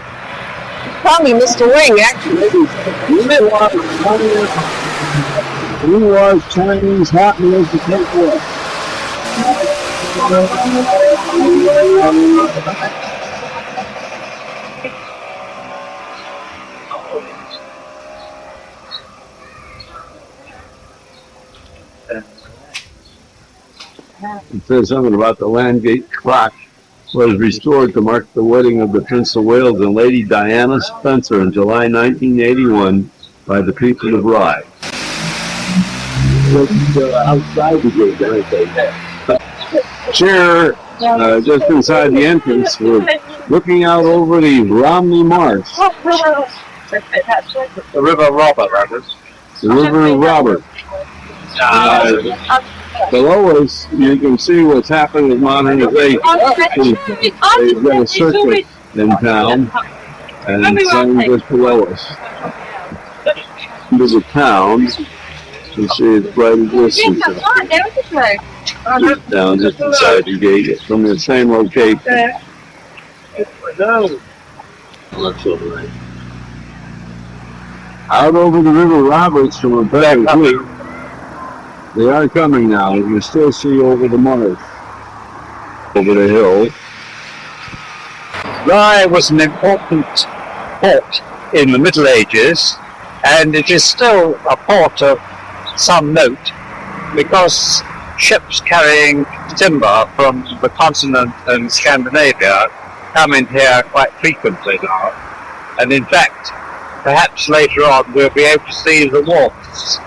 Probably Mr. Wing, actually. Mr. Wah's Chinese hot meals to take what? It says something about the Landgate clock was restored to mark the wedding of the Prince of Wales and Lady Diana Spencer in July 1981 by the people of Rye. Outside the gate, chair just inside the entrance. We're looking out over the Romney Marsh, The River Robert, that is. the River Robert. Below us, you can see what's happening with modernization. They've got a circuit in town, and same just below us. Into the town, you see it's right in distance. Down just inside the gate from the same location. That's all right. Out over the River Roberts from a better view. They are coming now. You can still see over the marsh, over the hill. Rye was an important port in the Middle Ages, and it is still a port of some note because ships carrying timber from the continent and Scandinavia come in here quite frequently now. And in fact, perhaps later on we'll be able to see the wharfs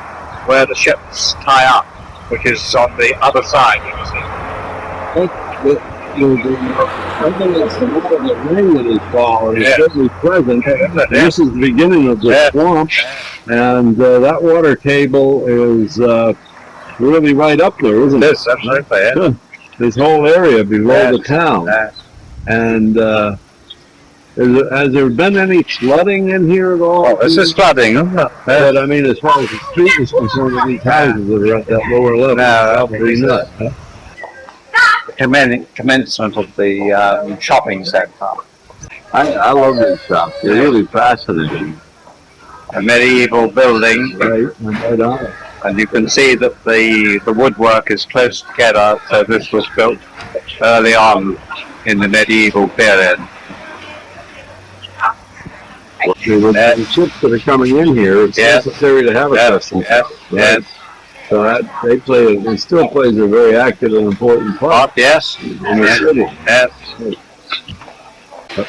where the ships tie up, which is on the other side, you see. The rain that is falling is Yeah. certainly present. Yeah. This is the beginning of the Yeah. swamp, and that water table is really right up there, isn't it? Yes, absolutely. Yeah. This whole area below Yeah. the town. Yeah. And has there been any flooding in here at all? Oh, this is flooding, isn't it? But I mean, as far as the street is concerned, with these houses that are at that lower level, No, probably not. Huh? Commencement of the shopping centre. I love these shops. They're really fascinating. A medieval building, Right, right on it. and you can see that the woodwork is close together, so this was built early on in the medieval period. The ships that are coming in here, it's Yes. necessary to have a Yes, customs. yes, yes. So that it still plays a very active and important part Yes, in the yes, city. yes.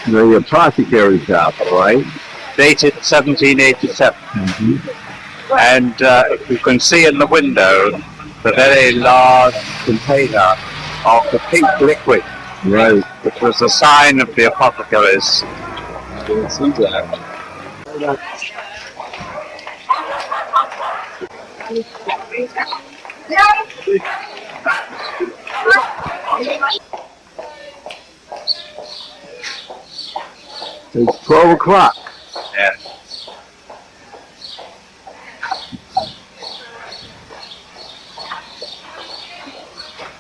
The apothecary shop, right? Dated 1787. And you can see in the window the very large container of the pink liquid, Right. which was a sign of the apothecaries. You can see that. It's 12 o'clock. Yes.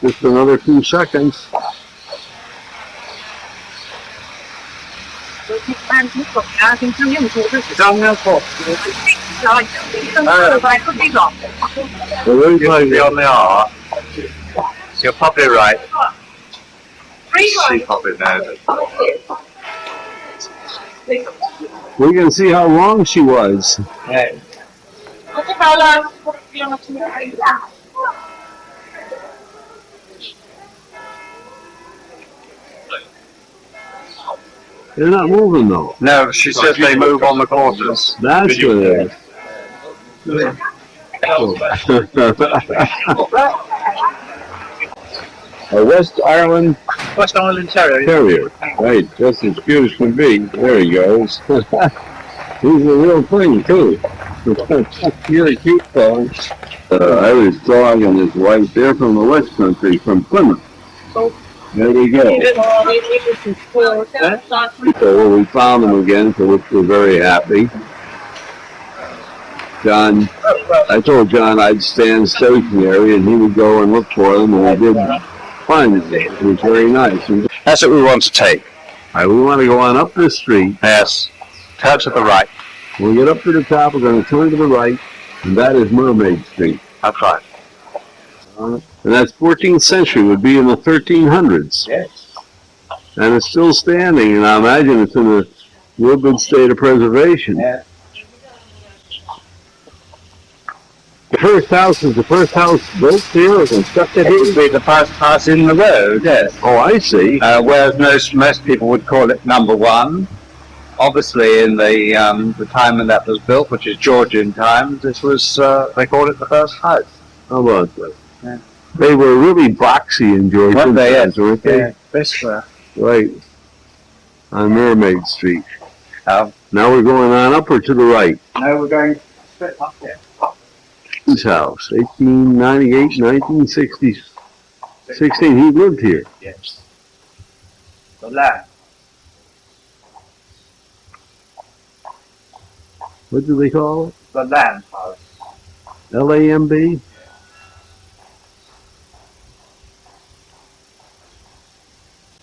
Just another few seconds. Well, there's You're on the R. You're probably right. She probably knows it. we can see how wrong she was. Yeah. They're not moving though. No, she says they move on the quarters. That's what it is. A West Ireland West Island Terrier. Terrier. Right, just as cute as can be. There he goes. He's a real thing too. Really cute dog. Irish dog and his wife, they're from the West Country, from Plymouth. There we go. So we found them again, for which we're very happy. John, I told John I'd stand stationary and he would go and look for them, and we did find them. It was very nice. That's what we want to take. All right, we want to go on up this street. Yes. Turn to the right. When we get up to the top, we're going to turn to the right, and that is Mermaid Street. That's right. And that's 14th century, would be in the 1300s. Yes. And it's still standing, and I imagine it's in a real good state of preservation. Yeah. The first house is the first house built here or constructed It would here? be the first house in the road, yes. Oh, I see. Whereas most people would call it number one. Obviously, in the time when that was built, which is Georgian times, this was they called it the first house. How about that? Yeah. They were really boxy in Georgia, Weren't they? weren't they? Yeah, this were. Right. On Mermaid Street. Um, Now we're going on up or to the right? no, we're going straight up there. His house, 1898, 1960, 16, he lived here. Yes. The land. What do they call it? The land house. LAMB?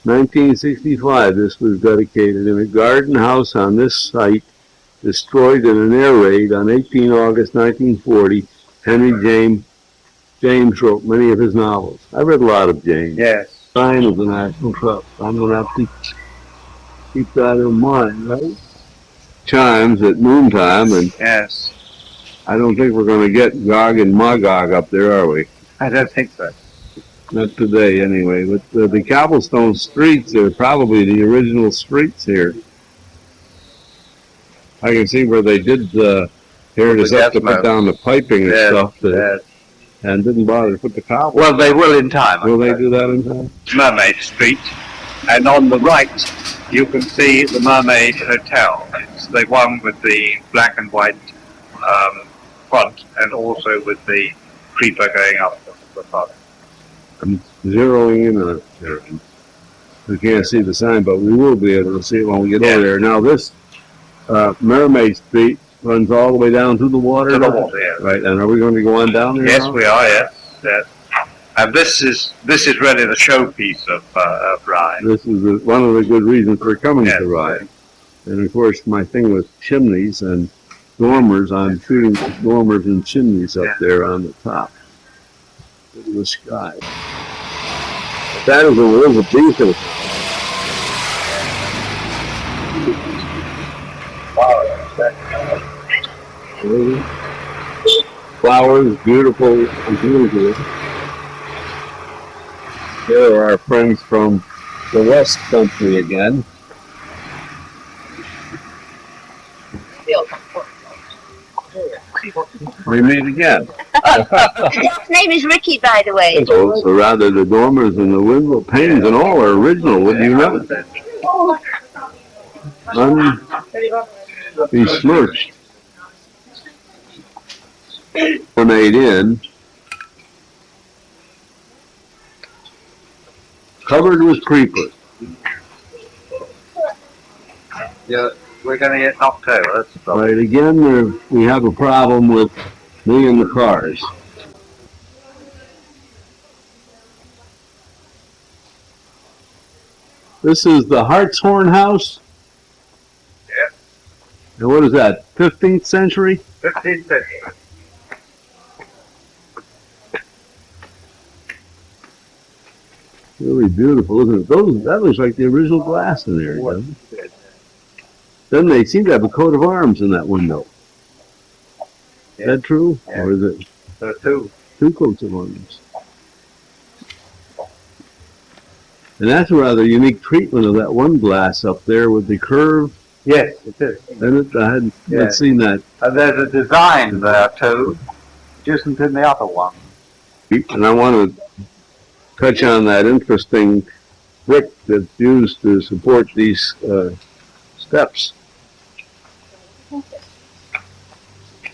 (1965), this was dedicated in a garden house on this site, destroyed in an air raid on 18 August 1940. Henry James wrote many of his novels. I read a lot of James. Yes. Sign of the National Trust. I'm going to have to keep that in mind, right? Chimes at noontime, and Yes. I don't think we're going to get Gog and Magog up there, are we? I don't think so. Not today, anyway. But the cobblestone streets are probably the original streets here. I can see where they did tear this up to put down the piping and stuff, Yes. and didn't bother to put the cobble. Well, they will in time. Will they do that in time? Mermaid Street, and on the right you can see the Mermaid Hotel. It's the one with the black and white front, and also with the creeper going up the front. I'm zeroing in on it there. We can't see the sign, but we will be able to see it when we get over there. Now this Mermaid Street runs all the way down to the water. To the water, yes. Right, and are we going to go on down there? Yes, now? we are. Yes, yes. And this is really the showpiece of Rye. This is one of the good reasons for coming Yes. to Rye. And of course, my thing with chimneys and dormers, I'm shooting dormers and chimneys up Yeah. there on the top of the sky. That is a Elizabethan. Flowers, beautiful and beautiful. Here are our friends from the West Country again. We meet again. His name is Ricky, by the way. So rather the dormers and the window panes and all are original, wouldn't you know? Besmirched. Were made in, covered with creepers. Yeah, we're going to get knocked over. That's the problem. Right, again, we have a problem with me and the cars. This is the Hartshorn House? Yeah. And what is that, 15th century? 15th century. Really beautiful, isn't it? That looks like the original glass in there, doesn't it? Then they seem to have a coat of arms in that window. Is that true? Yeah. Or is it There are two. two coats of arms? And that's a rather unique treatment of that one glass up there with the curve. Yes, it is. I hadn't Yeah. seen that. And there's a design there too, which isn't in the other one. And I want to touch on that interesting brick that's used to support these steps.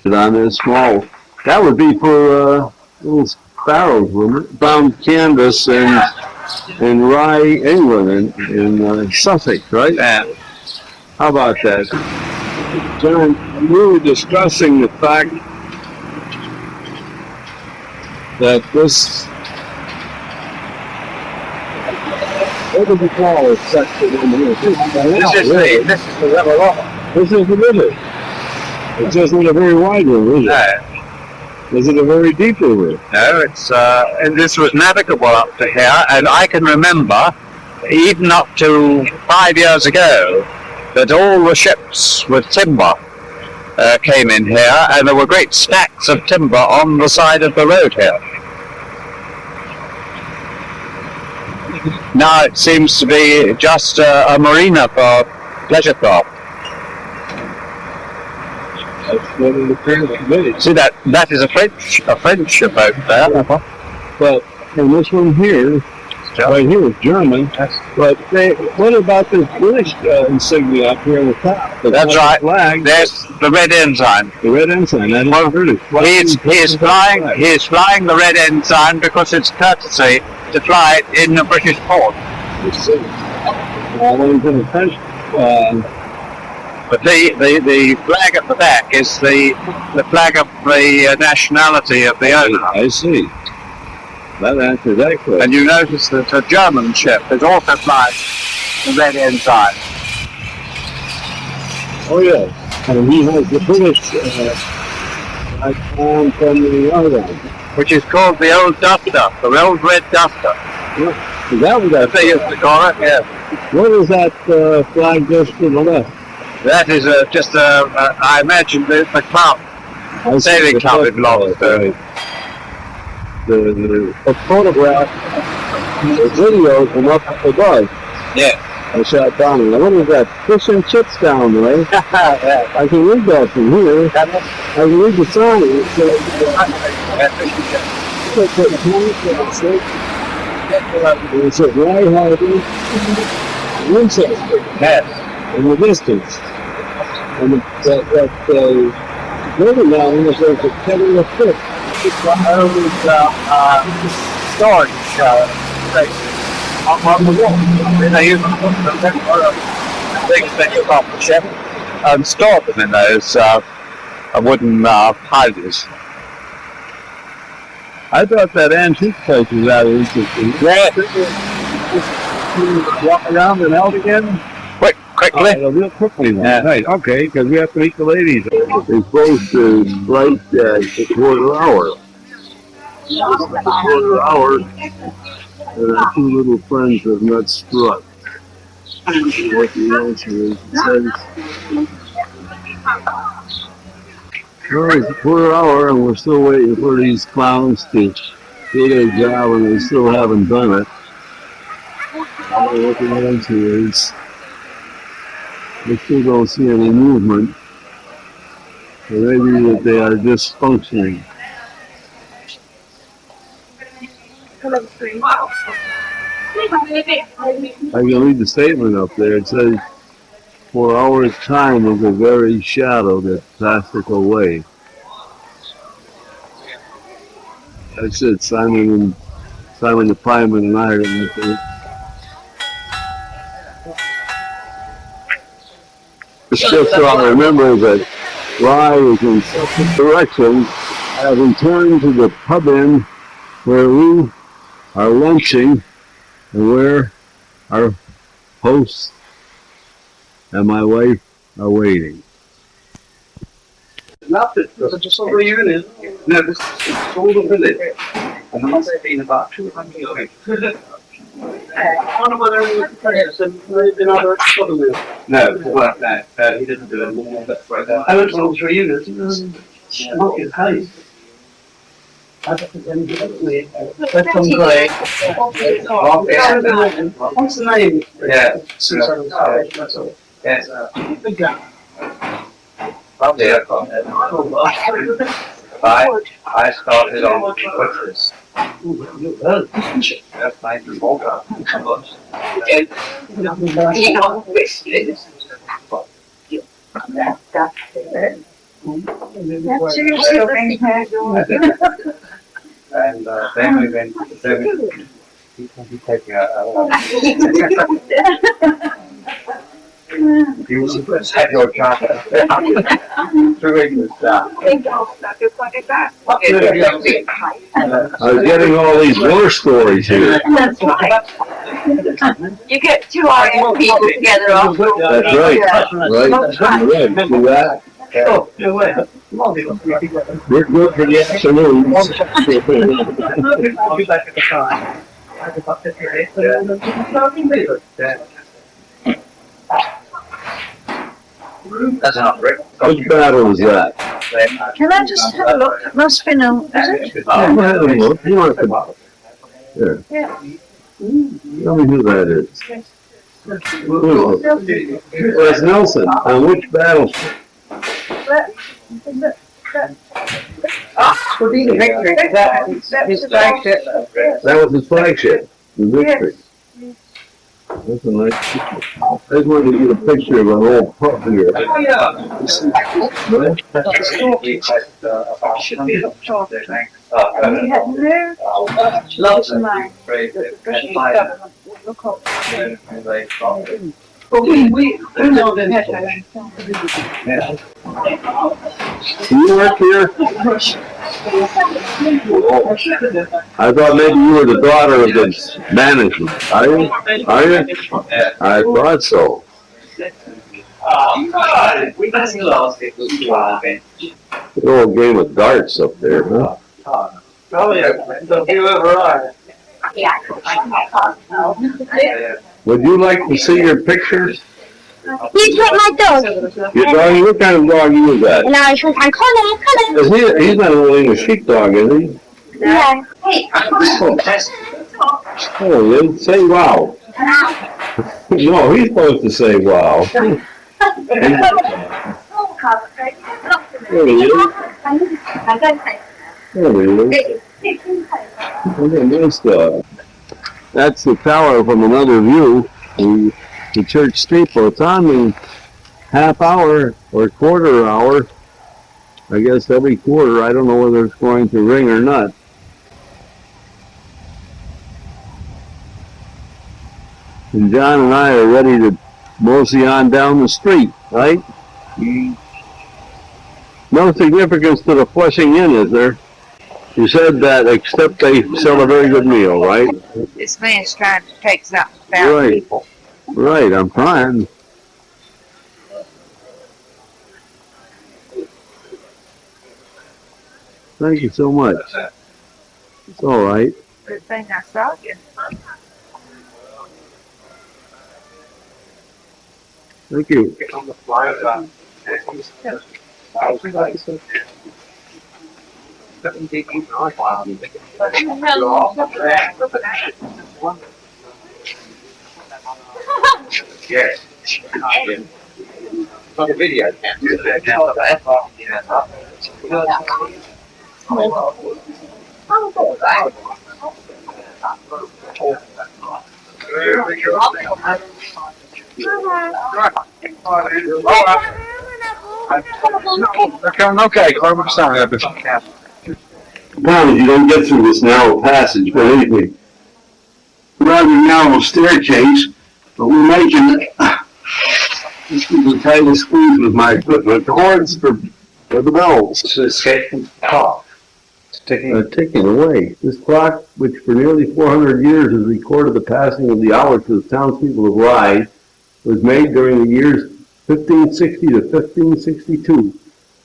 And on this small, that would be for little sparrows, wouldn't it? Found canvas in Rye, England, in Sussex, right? Yeah. How about that? John, we were discussing the fact that this, what do we call it section in here? This is the river. This is the river. It's just not a very wide river, is it? No. Was it a very deep river? No, it's and this was navigable up to here, and I can remember even up to 5 years ago that all the ships with timber came in here, and there were great stacks of timber on the side of the road here. Now it seems to be just a marina for pleasure craft. That's what it appears to be. See that is a French boat there. But and this one here, right here is German. But what about this British insignia up here on the top? That's right. Flag. There's the red ensign. The red ensign. I never heard it. He's flying the red ensign because it's courtesy to fly it in a British port. But the flag at the back is the flag of the nationality of the owner. I see. That answers that question. And you notice that a German ship is also flying the red ensign. Oh yes. And he has the British icon from the island. Which is called the old duster, the old red duster. Is that what that They used to call it, yes. What is that flag just to the left? That is I imagine the club, sailing club it belongs to. The photograph, the video from up above. Yeah. I shot down and what is that? Fish and chips down there. I can read that from here. I can read the sign. It says Rye Harbour, Winchester, in the distance. And that building down there says the Kettle of Fish. Storage station on the wall. They used to put the things that took off the ship and stored them in those wooden houses. I thought that antique place was out of interesting. Walk around and out again? Quickly. Real quickly then. Yeah. Right, okay, because we have to meet the ladies. It's supposed to flight a quarter hour. A quarter hour, and our two little friends have not struck. What the answer is, it says, well, it's a quarter hour and we're still waiting for these clowns to do their job and they still haven't done it. I don't know what the answer is. I still don't see any movement. So maybe that they are dysfunctioning. I can read the statement up there. It says, for our time of the very shadow that passeth away. That's it, Simon the Fireman and Ireland. It's just so I remember that Rye is in such a direction, having turned to the pub inn where we are lunching and where our hosts and my wife are waiting. Nothing. There's just over a unit. No, this is all the village. And there must have been about 200 of it. I wonder whether anyone players and in other economies. No, well, no, he didn't do it. That's right there. I went to all 3 units. Not his house. That's on Grey. What's the name? Yeah. Susan. That's all. Yes. Big guy. I started on Twitters. That's my default. And then we went to take you was had your job doing this stuff. I was getting all these war stories here. That's right. You get 2 RN people together off. That's right. Right. See that? Oh, no way. We're good for the afternoon. I'll be back at the car. That's enough, Rick. Which battle is that? Can I just have a look? It must be no, is it? Yeah, go ahead and look. You don't have to. Here. Yeah. Tell me who that is. Who is it? It's Nelson. On which battleship? Victory, that's his flagship. That was his flagship, the Victory. That's a nice picture. I just wanted to get a picture of an old pup here. Oh, yeah. Should be up short, I think. He had no Lots of mind. the British government would look up. But we know them. You work here? I thought maybe you were the daughter of the management. Are you? Are you? I thought so. Good old game of darts up there, huh? Probably if you ever are. Would you like to see your pictures? He's with my dog. Your dog, what kind of dog is that? And I was like, Colin. Is he's not a little English sheepdog, is he? Yeah. Oh, then say wow. No, he's supposed to say wow. There he is. There he is. What a nice dog. That's the tower from another view. The church steeple. It's on the half hour or quarter hour. I guess every quarter. I don't know whether it's going to ring or not. And John and I are ready to mosey on down the street, right? No significance to the Flushing Inn, is there? You said that, except they sell a very good meal, right? This man's trying to take something about Right. people. Right, I'm trying. Thank you so much. It's all right. Good thing I saw you. Thank you. On the fly about. Yes. On the video. Okay, Clover, sorry. Promise you don't get through this narrow passage, believe me. Rather narrow staircase, but we're making it. This is the tightest squeeze with my equipment. The horns for the bells. It's an escaping clock. It's ticking. Ticking away. This clock, which for nearly 400 years has recorded the passing of the hour to the townspeople of Rye, was made during the years 1560 to 1562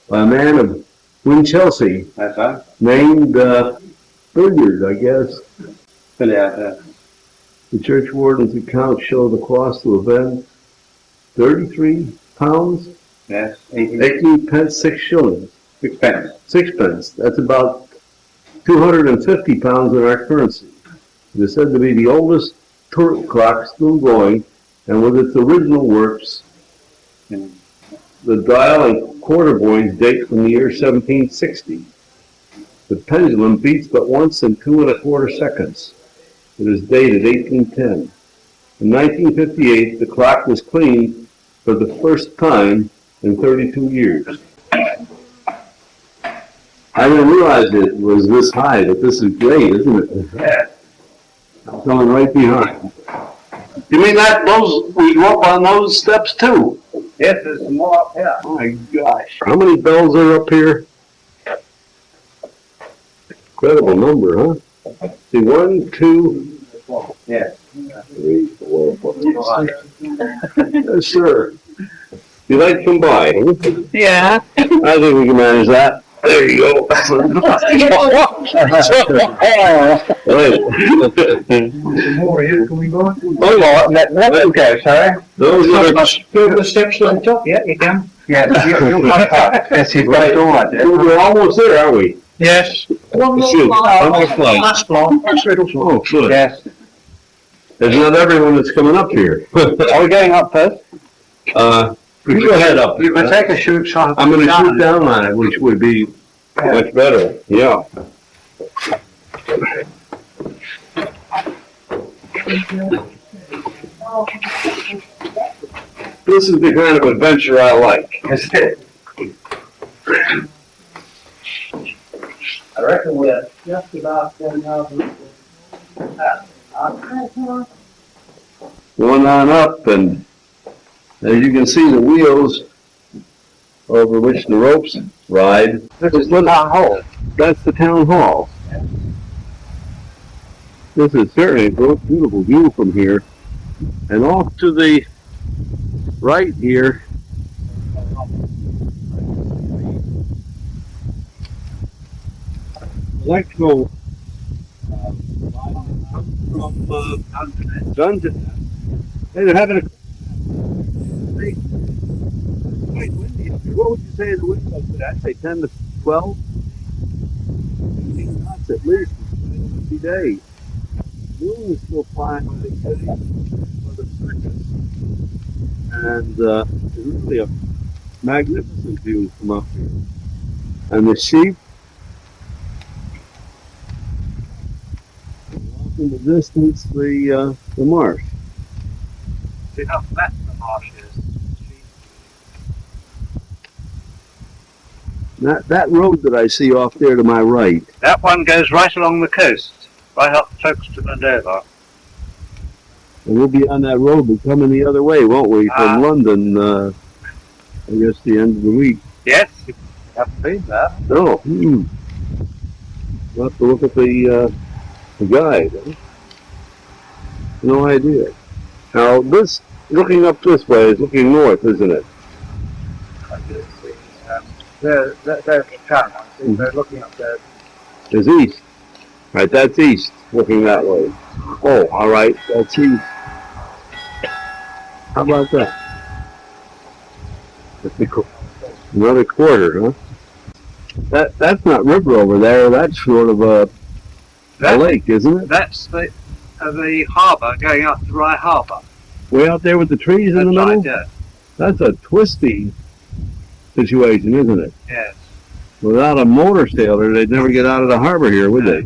by a man of Winchelsea That's right. named Billiard, I guess. Yeah. The church warden's accounts show the cost to event £33, Yes. 18 pence, 6 shillings. 6 pence. 6 pence. That's about £250 in our currency. It is said to be the oldest turret clock still going, and with its original works, the dial and quarter buoys date from the year 1760. The pendulum beats but once in 2 1/4 seconds. It is dated 1810. In 1958, the clock was cleaned for the first time in 32 years. I didn't realize it was this high, but this is great, isn't it? Yeah. I'm coming right behind. You mean we go up on those steps too? Yes, there's some more up here. Oh my gosh. How many bells are up here? Incredible number, huh? See, 1, 2, Yes. 3, 4, 5, 6. Yes, sir. You like to come by? Huh? Yeah. I think we can manage that. There you go. Right. More here, can we go? Oh, Let us go, sorry. those are Go to the steps to the top, yeah, you can. Yeah, you'll find that. Yes, he's right. We're almost there, aren't we? Yes. One more flight. Last long, that's Riddle Small. Oh, good. Yes. There's not everyone that's coming up here. Are we going up first? You go ahead up. You can take a shoot shot. I'm gonna shoot down on it, which would be much better, yeah. This is the kind of adventure I like. I reckon we're just about 10,000. Going on up, and as you can see, the wheels over which the ropes ride. This is the town hall. That's the town hall. This is certainly a beautiful view from here. And off to the right here, electrical from Dungeness. Hey, they're having a quite windy up here. What would you say the wind was today? I'd say 10 to 12. 15 knots at least. Every day. The moon is still flying over the city for the circus. And it's really a magnificent view from up here. And the sheep. And off in the distance, the marsh. See how flat the marsh is. That road that I see off there to my right, That one goes right along the coast, right up Folkestone and Dover. and we'll be on that road, but coming the other way, won't we? From London, I guess the end of the week. Yes, you haven't been there. No. We'll have to look at the guide. Huh? No idea. Now, this, looking up this way, is looking north, isn't it? There's the town. They're looking up there. It's east. Right, that's east, looking that way. Oh, all right, that's east. How about that? Another quarter, huh? That's not river over there. That's sort of a lake, isn't it? That's the harbour going out to Rye Harbour. Way out there with the trees in the That's middle. right, yeah. That's a twisty situation, isn't it? Yes. Without a motor sailor, they'd never get out of the harbor here, would they?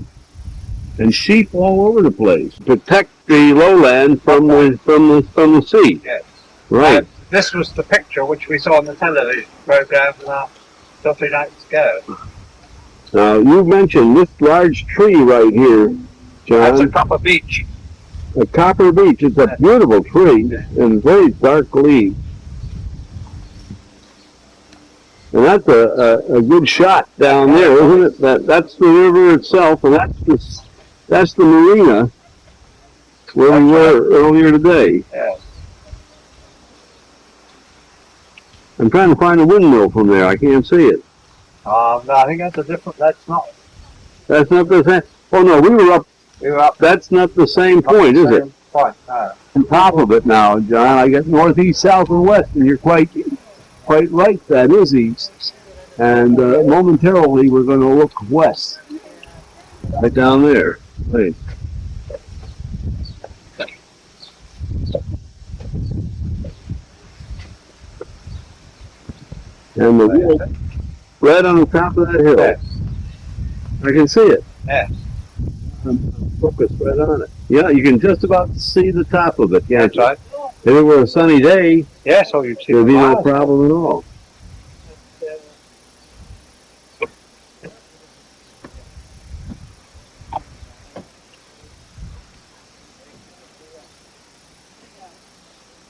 And sheep all over the place. Protect the lowland from the sea. Yes. Right. This was the picture which we saw on the television programme about 30 nights ago. Now, you mentioned this large tree right here, That's a John. copper beech. A copper beech. It's a beautiful tree and very dark leaves. And that's a good shot down there, isn't it? That's the river itself, and that's the marina where we were earlier today. Yes. I'm trying to find a windmill from there. I can't see it. No, I think that's a different. That's not. That's not the same. Oh no, we were up. We were up. That's not the same point, is it? Point. No. On top of it now, John. I got northeast, south, and west, and you're quite right. That is east. And momentarily, we're going to look west, right down there. Right. And the wheel right on the top of that hill. Yes. I can see it. Yes. I'm focused right on it. Yeah, you can just about see the top of it. That's right. If it were a sunny day, Yes, or you'd see there'd the be no miles. problem at all.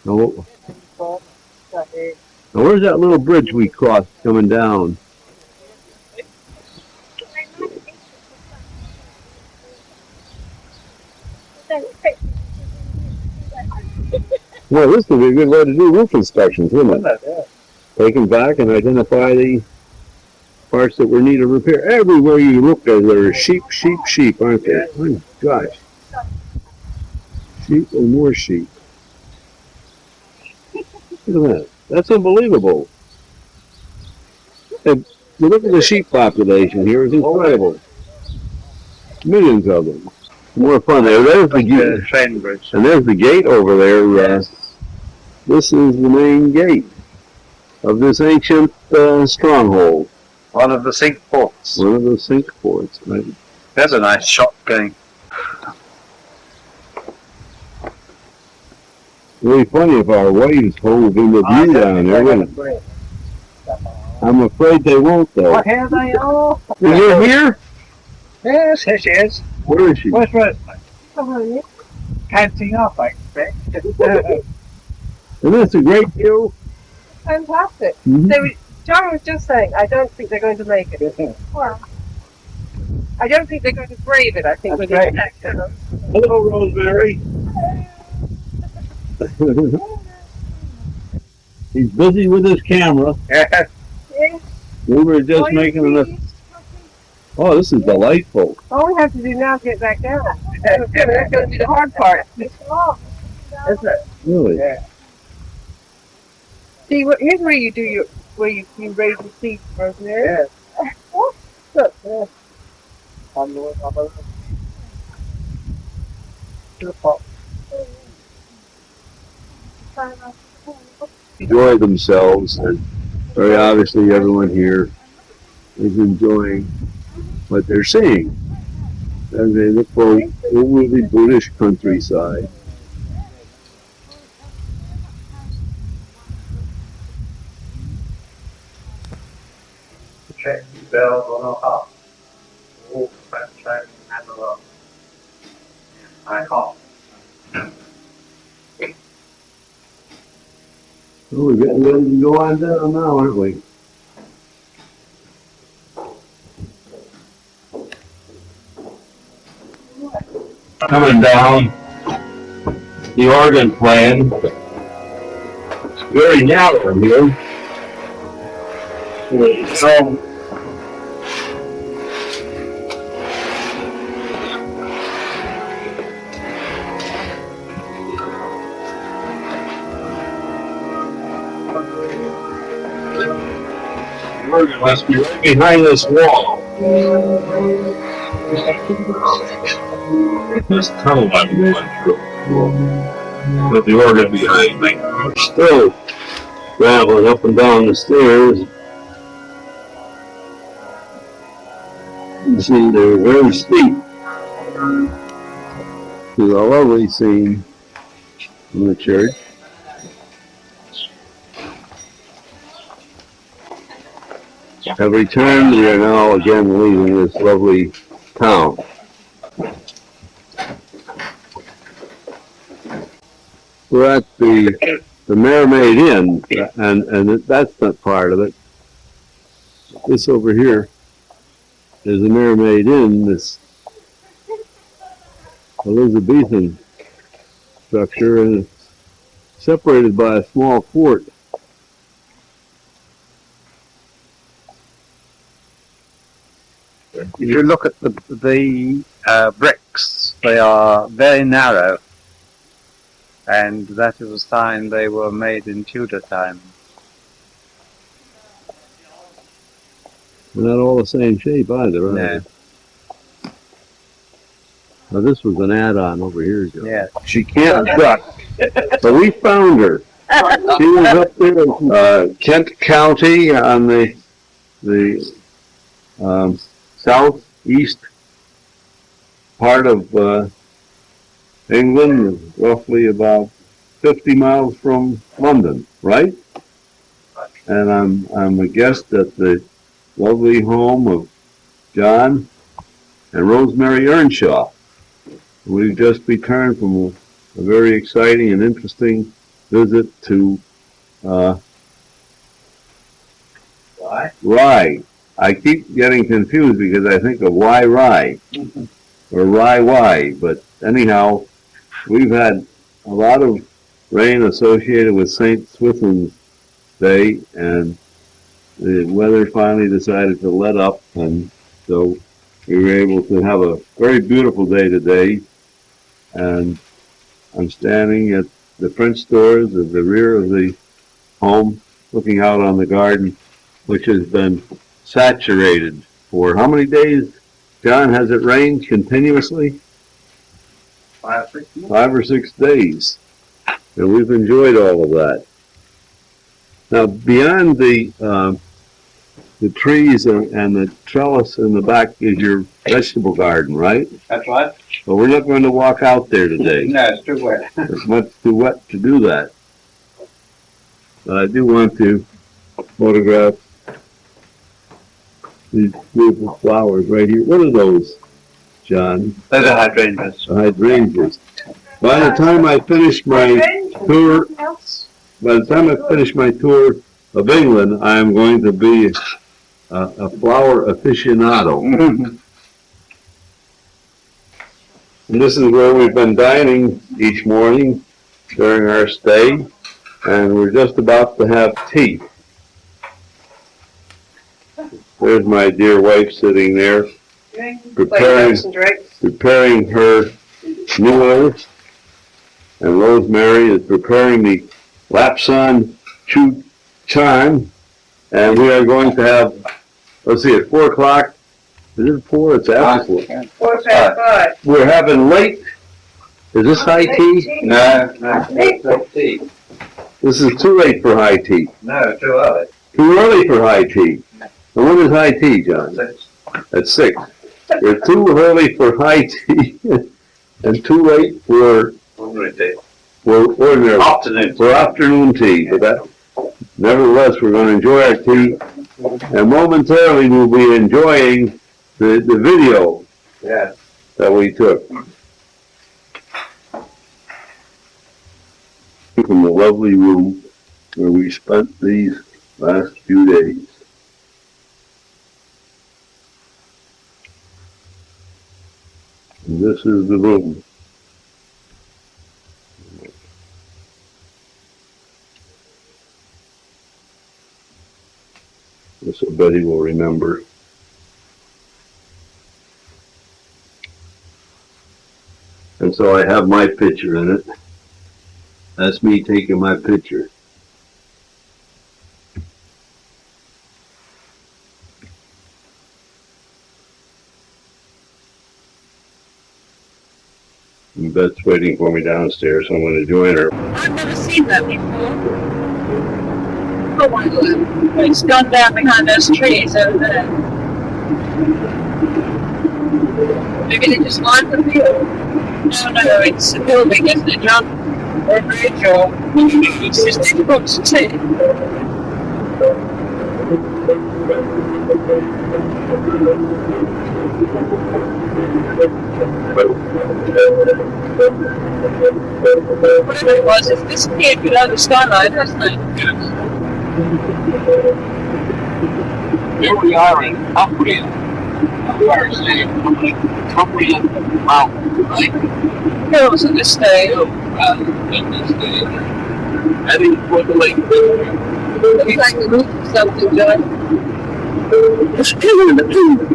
Now, where's that little bridge we crossed coming down? Well, this would be a good way to do roof inspections, wouldn't it? Yeah. take them back and identify the parts that were need of repair. Everywhere you look, there are sheep, aren't there? Oh, gosh. Sheep and more sheep. Look at that. That's unbelievable. And you look at the sheep population here, it's incredible. Millions of them. More fun there. There's the gate. Train bridge. And there's the gate over there. This is the main gate of this ancient stronghold. One of the sink ports. One of the sink ports, right? There's a nice shot going. Really funny if our waves hold in the view down there, wouldn't it? I'm afraid they won't, though. What have they all? Is you here? Yes, here she is. Where is she? Where's Rosemary? Counting up, I expect. And that's a great view. Fantastic. Mhm. John was just saying, I don't think they're going to make it. Well, I don't think they're going to brave it, I think, with That's this accident. Hello, Rosemary. He's busy with his camera. Yes. Yes. We were just making enough. Oh, this is delightful. All we have to do now is get back down. That's going to be the hard part. Isn't it? Really? See, here's where you do where you raise the seat, Rosemary. Yes. Look, yeah. On the way, Enjoy themselves, and very obviously everyone here is enjoying what they're seeing as they look over the British countryside. check the bells on our heart. Walk that train and along. I hop. Oh, we're getting ready to go on down now, aren't we? Coming down the Oregon plan. It's very narrow here. So, Oregon must be right behind this wall. This tunnel I went through. With the Oregon behind me. I'm still traveling up and down the stairs. You see, they're very steep. It's a lovely scene in the church. Have returned. We are now again leaving this lovely town. We're at the Mermaid Inn, and that's not part of it. This over here is the Mermaid Inn, this Elizabethan structure, and it's separated by a small fort. If you look at the bricks, they are very narrow, and that is a sign they were made in Tudor time. They're not all the same shape either, are No. they? Now this was an add-on over here, Joe. Yeah. She can't duck, but we found her. She was up there in Kent County on the southeast part of England, roughly about 50 miles from London, right? And I'm a guest at the lovely home of John and Rosemary Earnshaw. We've just returned from a very exciting and interesting visit to Rye. I keep getting confused because I think of Rye or Rye, but anyhow, we've had a lot of rain associated with St. Swithin's day, and the weather finally decided to let up, and so we were able to have a very beautiful day today. And I'm standing at the French doors at the rear of the home, looking out on the garden, which has been saturated for how many days, John? Has it rained continuously? 5 or 6 months. 5 or 6 days. And we've enjoyed all of that. Now, beyond the trees and the trellis in the back is your vegetable garden, right? That's right. But we're not going to walk out there today. No, it's too wet. It's much too wet to do that. But I do want to photograph these beautiful flowers right here. What are those, John? Those are hydrangeas. Hydrangeas. By the time I finish my tour, of England, I am going to be a flower aficionado. And this is where we've been dining each morning during our stay, and we're just about to have tea. There's my dear wife sitting there, preparing her meals, and Rosemary is preparing the Lapsang Choo Chan, and we are going to have, let's see, at 4 o'clock. Is it 4? It's after 4. 4:35. We're having late. Is this high tea? No, it's late tea. This is too late for high tea. No, too early. Too early for high tea. And when is high tea, John? At 6. You're too early for high tea and too late for ordinary afternoon tea. But that, nevertheless, we're going to enjoy our tea, and momentarily we'll be enjoying the video that we took from the lovely room where we spent these last few days. And this is the room. This Betty will remember. And so I have my picture in it. That's me taking my picture. And Beth's waiting for me downstairs, so I'm going to join her. I've never seen that before. Oh my God. It's gone down behind those trees over there. Maybe they just lined the field. No, it's a building, isn't it, John? Or a bridge, or it's just difficult to see. Whatever it was, it's disappeared below the skyline, hasn't it? Here we are in Cumbria. We are staying on the Cumbria Mountain, right? Hills at this stage. In this day. Heading for the lake. Have you like to move something, John?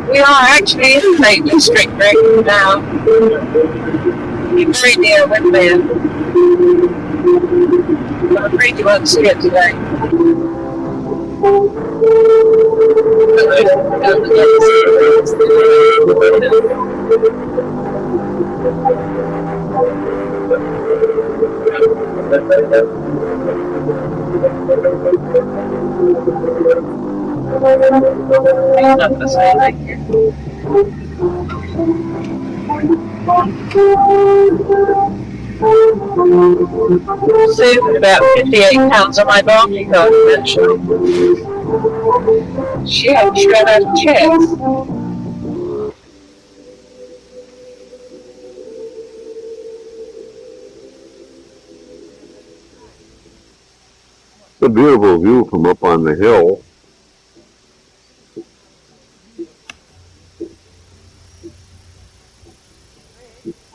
We are actually in the Lake District right now. You're very near Windman. I'm afraid you won't see it today. Not the same, thank you. Saved about 58 pounds on my barking card eventually. She ran out of chairs. It's a beautiful view from up on the hill.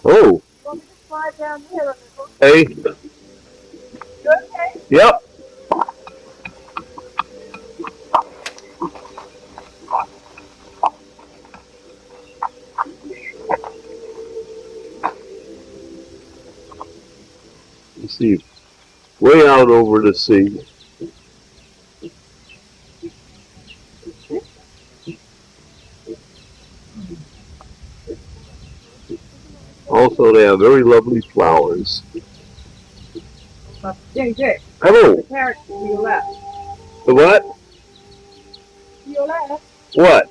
Oh. Hey. You okay? Yep. see. Way out over the sea. Also, they have very lovely flowers. JJ, Hello. the carrot to your left. The what? To your left. What?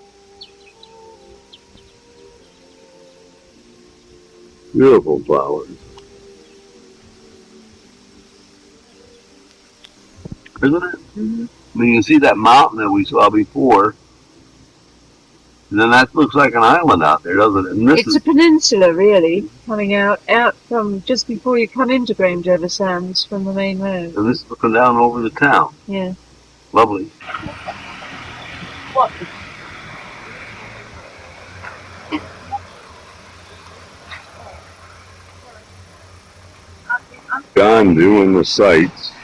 Beautiful flowers. Isn't it? Mm-hmm. I mean, you can see that mountain that we saw before. And then that looks like an island out there, doesn't it? And this It's a peninsula, really, coming out from just before you come into Grange Sands from the main road. and this is looking down over the town. Yeah. Lovely. What? John doing the sights.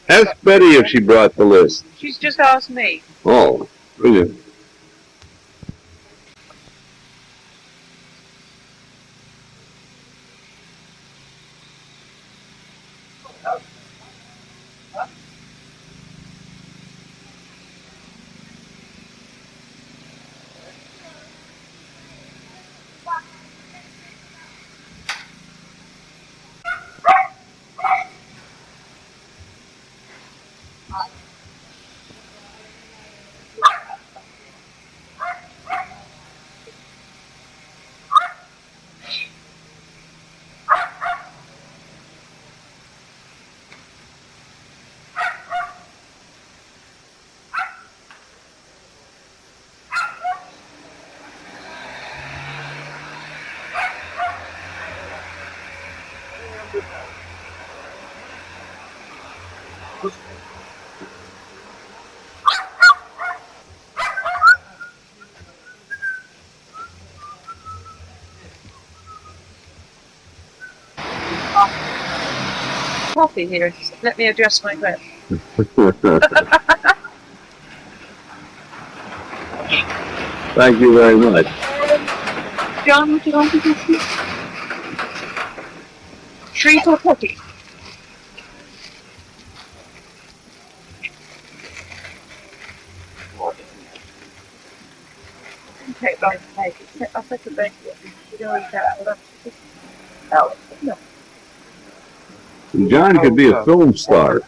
Ask Betty if she brought the list. She's just asked me. Oh, brilliant. Coffee here. Let me adjust my breath. Thank you very much. John, would you want to do treat or cookie? Okay, right, take it. I'll take a break. You don't eat that. Oh, no. John could be a film star.